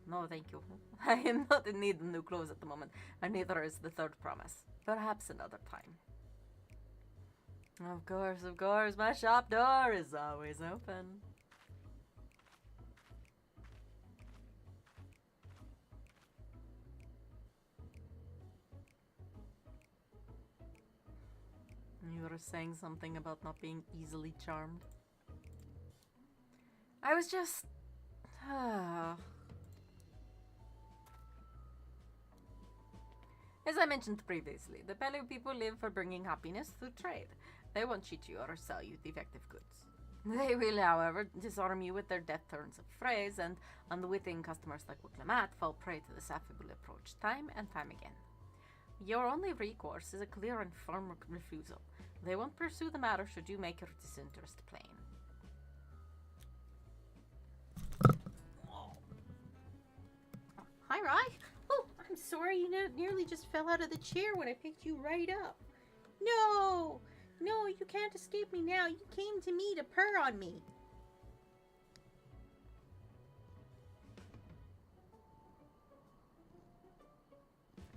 No, thank you. I am not in need of new clothes at the moment, and neither is the third promise. Perhaps another time. Of course, my shop door is always open. You were saying something about not being easily charmed. I was just... As I mentioned previously, the Pelu people live for bringing happiness through trade. They won't cheat you or sell you defective goods. They will, however, disarm you with their death turns of phrase, and unwitting customers like Wuklamat fall prey to this affable approach time and time again. Your only recourse is a clear and firm refusal. They won't pursue the matter should you make your disinterest plain. Hi, Rye. Oh, I'm sorry you nearly just fell out of the chair when I picked you right up. No! No, you can't escape me now. You came to me to purr on me.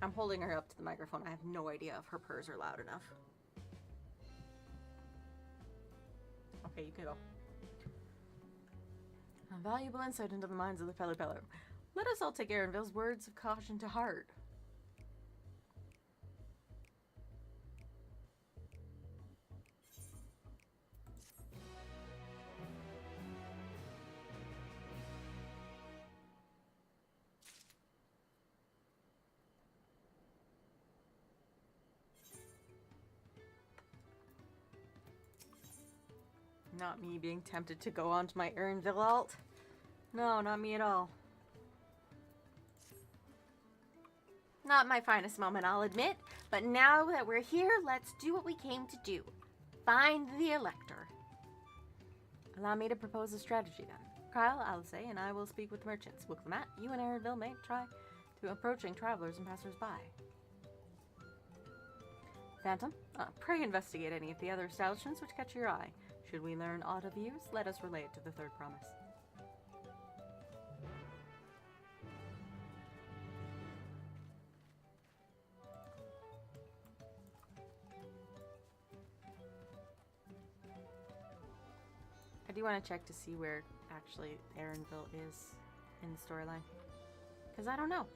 I'm holding her up to the microphone. I have no idea if her purrs are loud enough. Okay, you can go. A valuable insight into the minds of the Pelu Pelu. Let us all take Erendil's words of caution to heart. Not me being tempted to go onto my Erendil alt. No, not me at all. Not my finest moment, I'll admit. But now that we're here, let's do what we came to do. Find the Elector. Allow me to propose a strategy then. Kyle, Alice, and I will speak with the merchants. Wicklamat, you and Aaronville may try to approaching travelers and passers-by. Phantom, pray investigate any of the other establishments which catch your eye. Should we learn aught of use, let us relay it to the third promise. I do want to check to see where actually Aaronville is in the storyline. Because I don't know.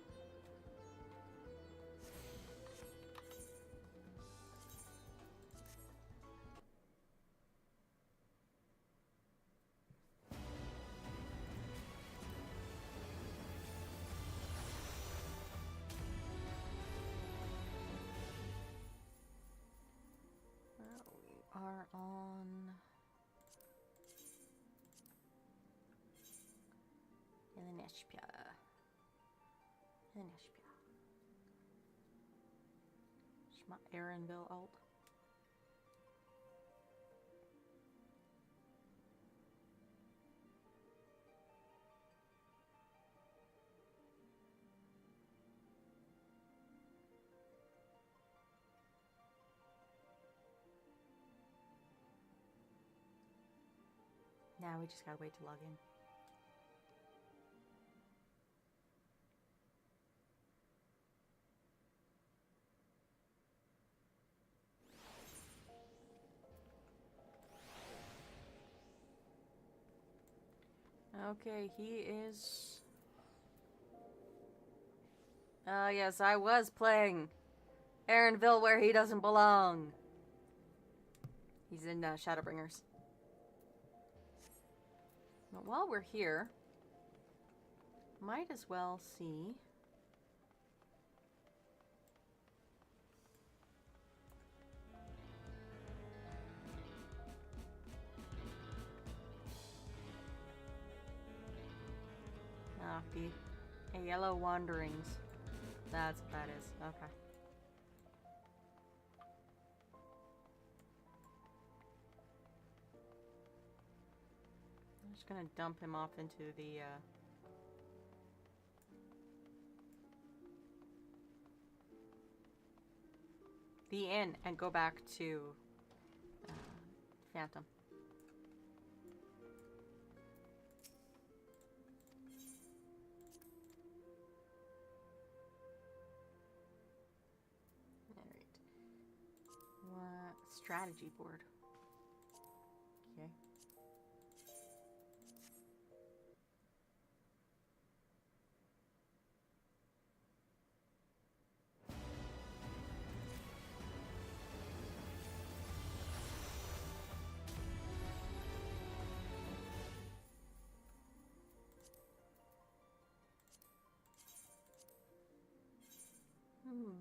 We are on... Neshpia. Shma Aaronville alt. Now we just gotta wait to log in. Okay, he is... yes, I was playing Aaronville where he doesn't belong. He's in Shadowbringers. But while we're here, might as well see... the Yellow Wanderings. That's what that is. Okay. I'm just gonna dump him off into the inn and go back to Phantom. Strategy board. Okay.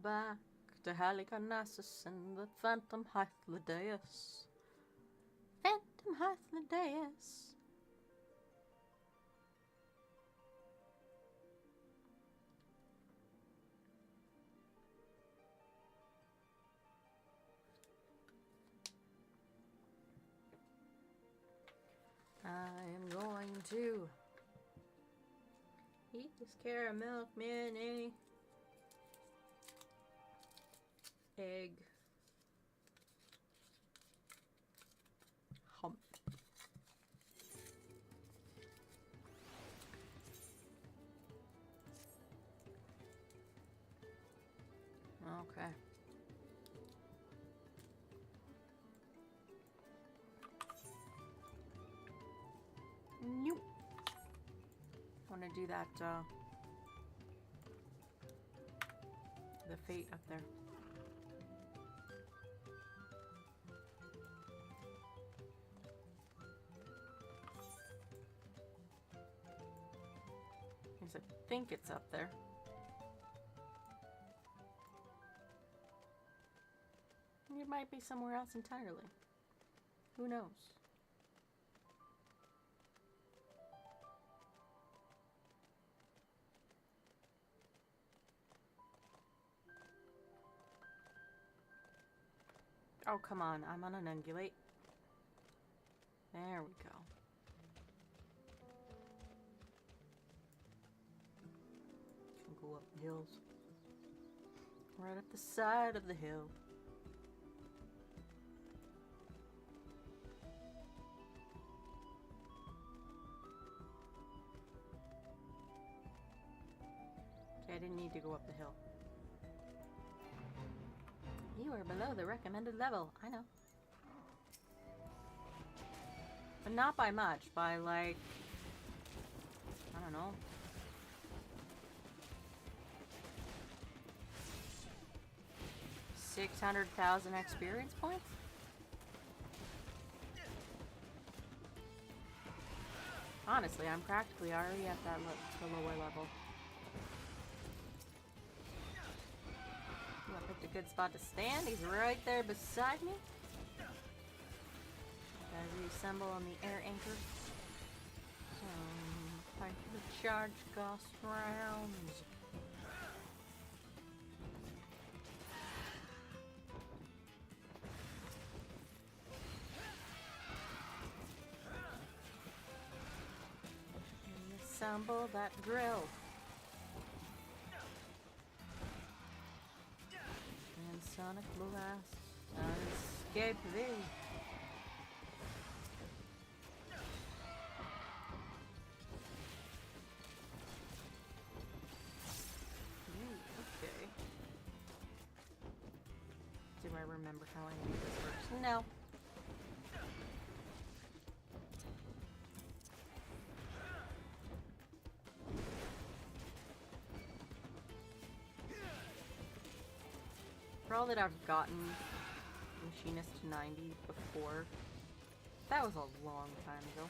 Back to Halicarnassus and the Phantom Hythlodaeus. Phantom Hythlodaeus. I am going to eat this caramel mini egg. Hump. Okay. Nope. I want to do that, the fate up there. I think it's up there. It might be somewhere else entirely. Who knows? Oh, come on. I'm on an ungulate. There we go. go up the hills. Right up the side of the hill. Okay, I didn't need to go up the hill. You are below the recommended level. I know. But not by much. By like... I don't know. $600,000 experience points? Honestly, I'm practically already at that the lower level. Ooh, I picked a good spot to stand. He's right there beside me. Gotta reassemble on the air anchor. Time for the charge ghost rounds. Reassemble that drill. And Sonic Blast. Escape thee. Okay. Do I remember how I made this work? No. For all that I've gotten Machinist to 90 before, that was a long time ago.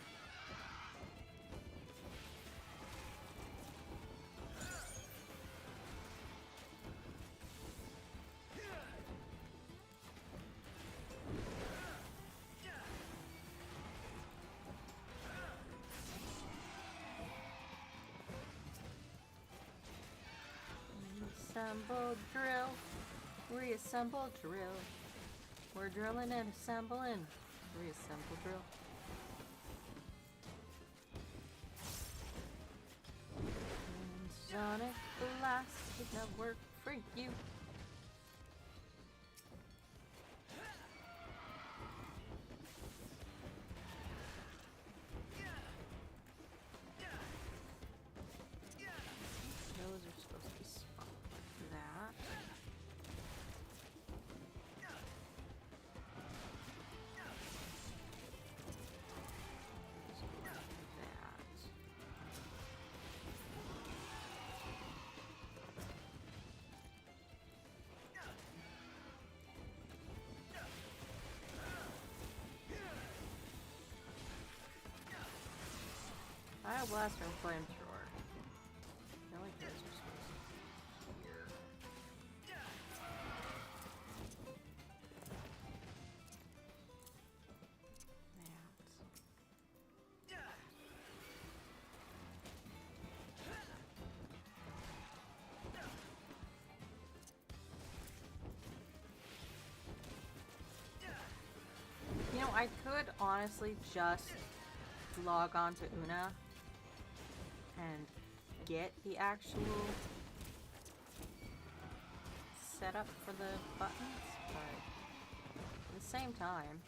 Reassemble drill. Reassemble drill. We're drilling and assembling. Reassemble drill. And Sonic Blast did not work for you. Those are supposed to be spot like that. Fire Blaster and Flamethrower. I feel like those are supposed to be here. You know, I could honestly just log on to Una and get the actual setup for the buttons, but at the same time,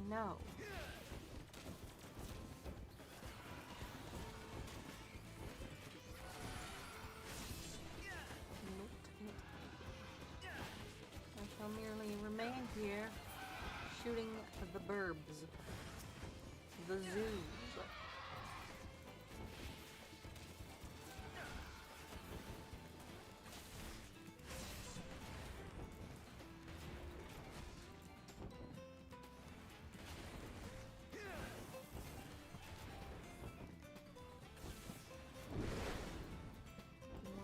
no. I shall merely remain here, shooting the burbs, the zoos.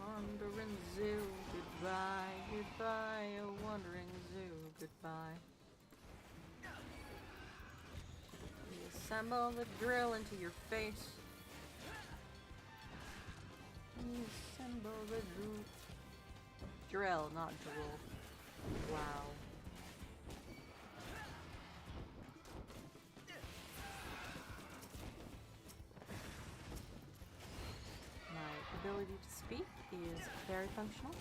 Wandering zoo, goodbye, goodbye, a wandering zoo, goodbye. Reassemble the drill into your face. Reassemble the drill, not drool. Wow. My ability is very functional.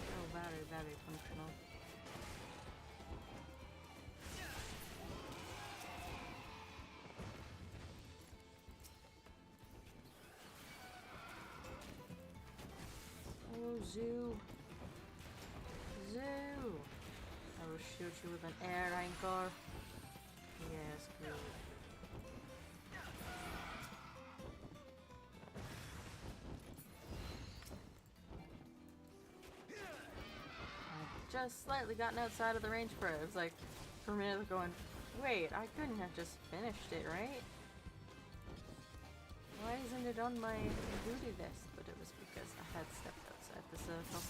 Oh, very, very functional. Oh, Zoo. Zoo. I will shoot you with an air anchor. Yes, good. I've just slightly gotten outside of the range for it. It was like, for a minute, I was going, wait, I couldn't have just finished it, right? Why isn't it on my duty list? But it was because I had stepped outside the circle.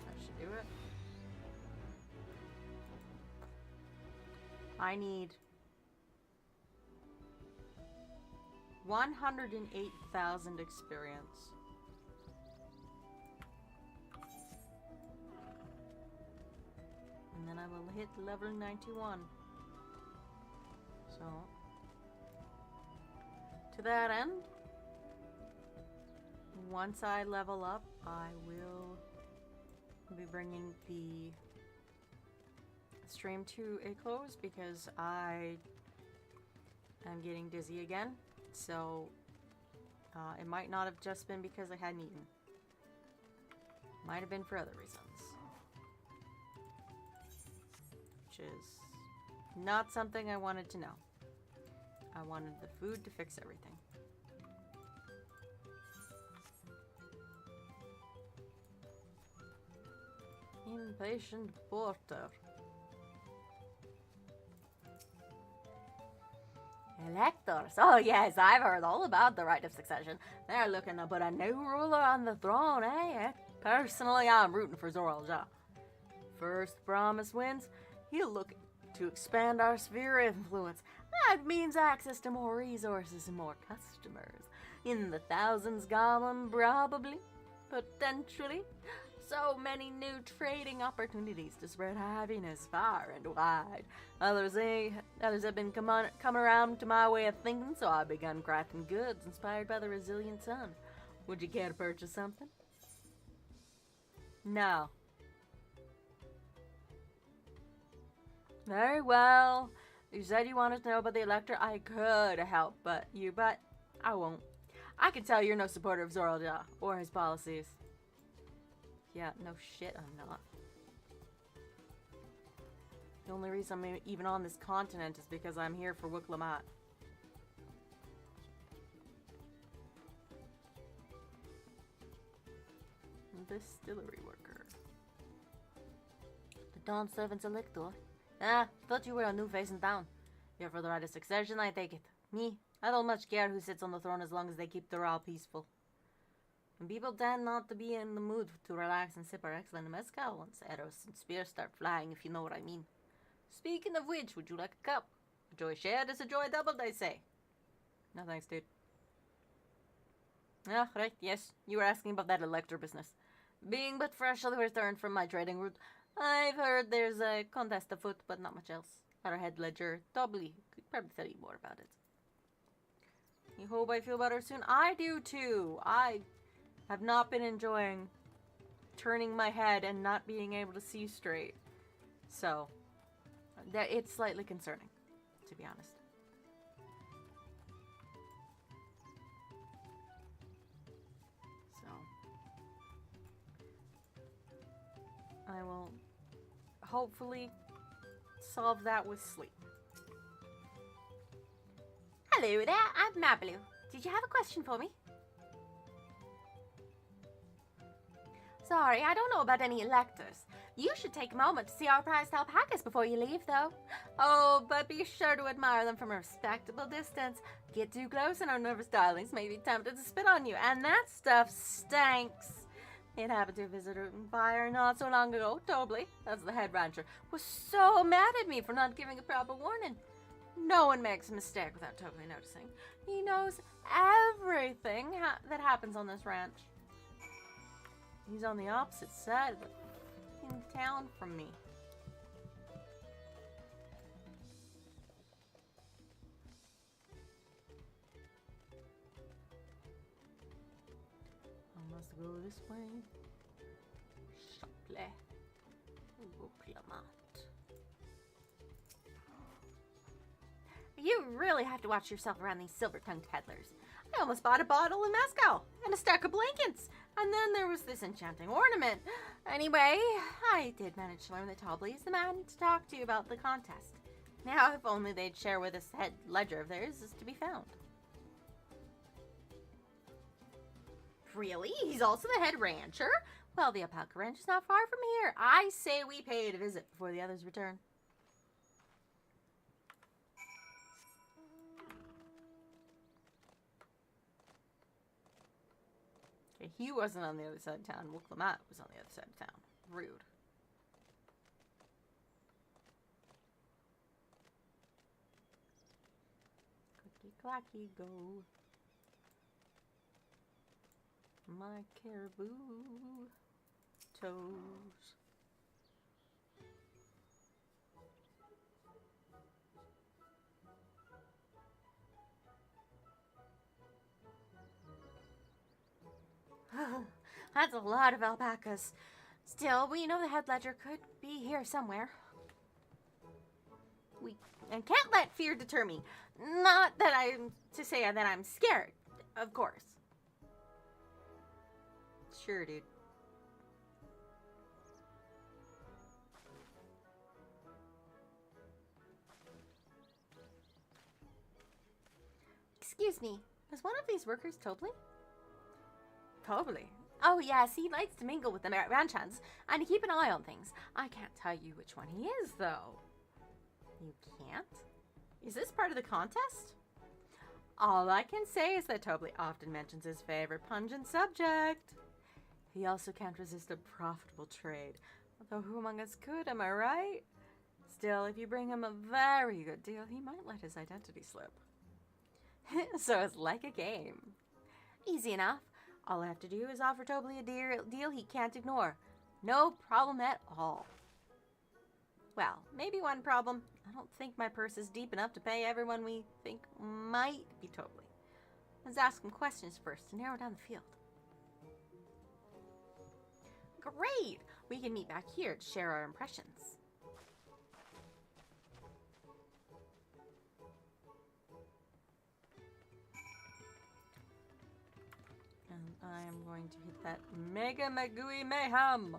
That should do it. I need 108,000 experience. And then I will hit level 91. So, to that end, once I level up, I will be bringing the stream to a close because I am getting dizzy again. So, it might not have just been because I hadn't eaten. Might have been for other reasons. Which is not something I wanted to know. I wanted the food to fix everything. Impatient porter. Electors. Oh yes, I've heard all about the right of succession. They're looking to put a new ruler on the throne, eh? Personally, I'm rooting for Eorzea. First promise wins. He'll look to expand our sphere of influence. That means access to more resources and more customers. In the thousands, Goblin, probably. Potentially. So many new trading opportunities to spread happiness far and wide. Others have been coming around to my way of thinking, so I've begun crafting goods inspired by the resilient sun. Would you care to purchase something? No. Very well. You said you wanted to know about the Elector. I could help, but I won't. I can tell you're no supporter of Eorzea or his policies. Yeah, no shit, I'm not. The only reason I'm even on this continent is because I'm here for Wuk-Lamat. Distillery worker. The Dawn Servant's Elector. Ah, thought you were a new face in town. You're for the right of succession, I take it. Me, I don't much care who sits on the throne as long as they keep the row peaceful. And people tend not to be in the mood to relax and sip our excellent mezcal once arrows and spears start flying, if you know what I mean. Speaking of which, would you like a cup? A joy shared is a joy doubled, I say. No thanks, dude. Ah, right, yes. You were asking about that Elector business. Being but freshly returned from my trading route, I've heard there's a contest afoot, but not much else. Our head ledger, Doubly, could probably tell you more about it. You hope I feel better soon? I do too. I have not been enjoying turning my head and not being able to see straight. So, it's slightly concerning, to be honest. So, I will hopefully solve that with sleep. Hello there, I'm Mabaloo. Did you have a question for me? Sorry, I don't know about any electors. You should take a moment to see our prized alpacas before you leave, though. Oh, but be sure to admire them from a respectable distance. Get too close and our nervous darlings may be tempted to spit on you, and that stuff stinks. It happened to a visitor in fire not so long ago. Tobley, that's the head rancher, was so mad at me for not giving a proper warning. No one makes a mistake without Tobley noticing. He knows everything that happens on this ranch. He's on the opposite side of the fucking town from me. I must go this way. Sharply. You really have to watch yourself around these silver-tongued peddlers. I almost bought a bottle of mezcal and a stack of blankets. And then there was this enchanting ornament. Anyway, I did manage to learn that Tobley is the man to talk to about the contest. Now, if only they'd share with us head ledger of theirs is to be found. Really? He's also the head rancher? Well, the Alpaca Ranch is not far from here. I say we pay it a visit before the others return. Okay, he wasn't on the other side of town. Wuklamata was on the other side of town. Rude. Clicky clacky go. My caribou toes. That's a lot of alpacas. Still, we know the head ledger could be here somewhere. And can't let fear deter me. Not that I'm to say that I'm scared, of course. Sure, dude. Excuse me, is one of these workers Tobley? Tobley? Oh yes, he likes to mingle with the ranchans and to keep an eye on things. I can't tell you which one he is, though. You can't? Is this part of the contest? All I can say is that Tobley often mentions his favorite pungent subject. He also can't resist a profitable trade. Although who among us could, am I right? Still, if you bring him a very good deal, he might let his identity slip. So it's like a game. Easy enough. All I have to do is offer Tobley a deal he can't ignore. No problem at all. Well, maybe one problem. I don't think my purse is deep enough to pay everyone we think might be Tobley. Let's ask him questions first to narrow down the field. Great! We can meet back here to share our impressions. And I am going to hit that Mega Magui Mayhem!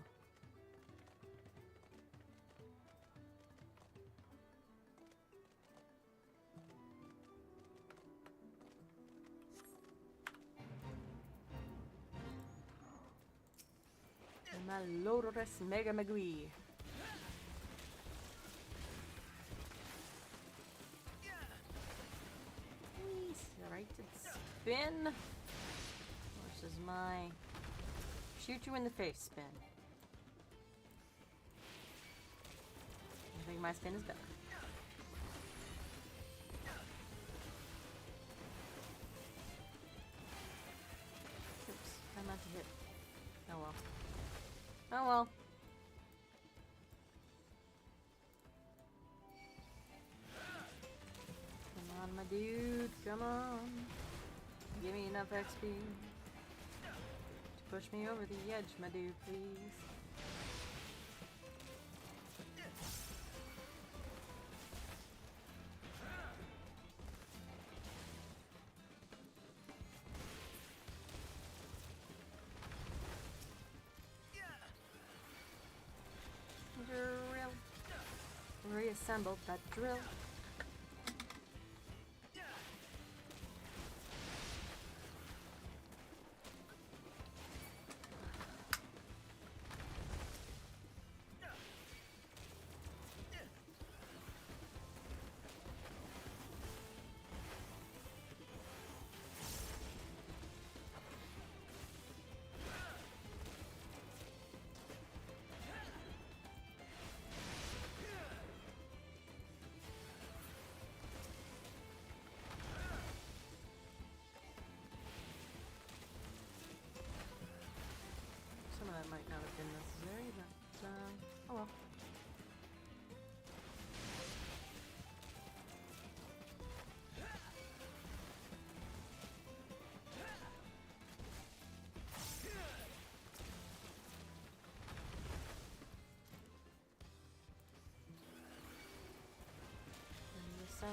Malodorous Mega Magui. Serrated spin versus my shoot you in the face spin. I think my spin is better. Oops, I meant to hit. Oh well. Oh well. Come on, my dude. Come on. Give me enough XP to push me over the edge, my dude, please. Reassembled that drill.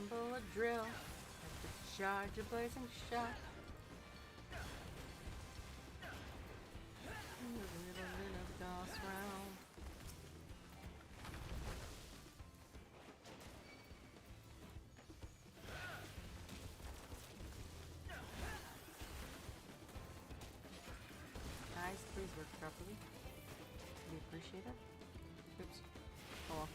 Reassemble a drill. Have to charge a blazing shot. Little goss round. Guys, please work properly. We appreciate it. Oops. Oh well.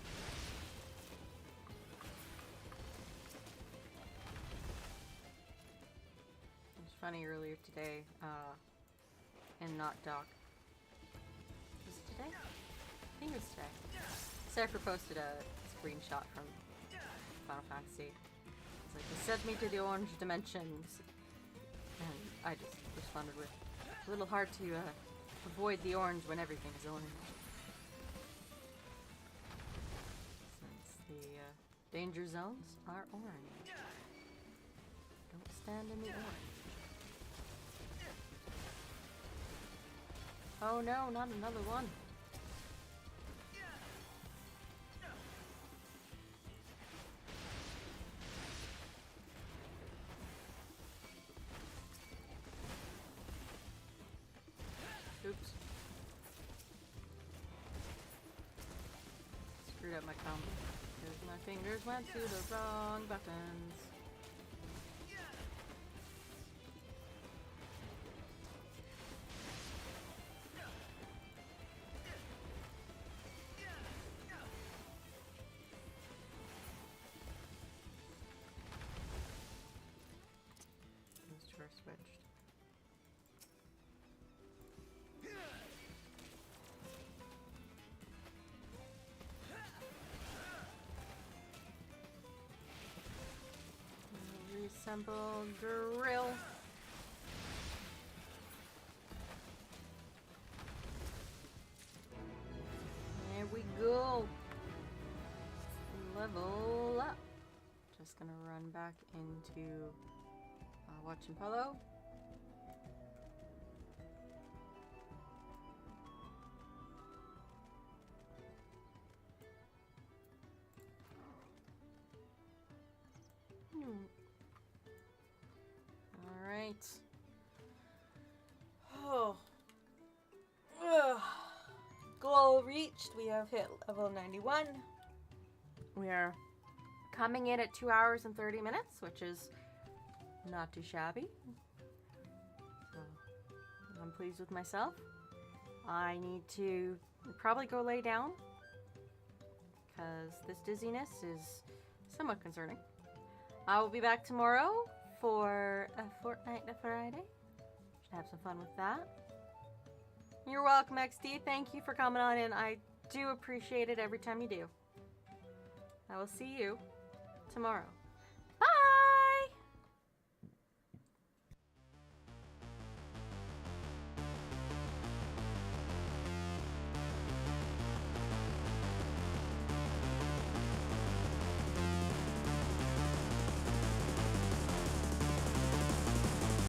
It was funny earlier today, in Not Doc. Was it today? I think it was today. Sarah posted a screenshot from Final Fantasy. It's like, it sent me to the orange dimensions. And I just responded with, it's a little hard to avoid the orange when everything is orange. Since the danger zones are orange. Don't stand in the orange. Oh no, not another one. Oops. Screwed up my combo. Because my fingers went to the wrong buttons. Those two are switched. Reassemble drill. There we go. Level up. Just gonna run back into watching Polo. Alright. Oh. Ugh. Goal reached. We have hit level 91. We are coming in at 2 hours and 30 minutes, which is not too shabby. So, I'm pleased with myself. I need to probably go lay down because this dizziness is somewhat concerning. I will be back tomorrow for a Fortnite Friday. Should have some fun with that. You're welcome, XD. Thank you for coming on in. I do appreciate it every time you do. I will see you tomorrow.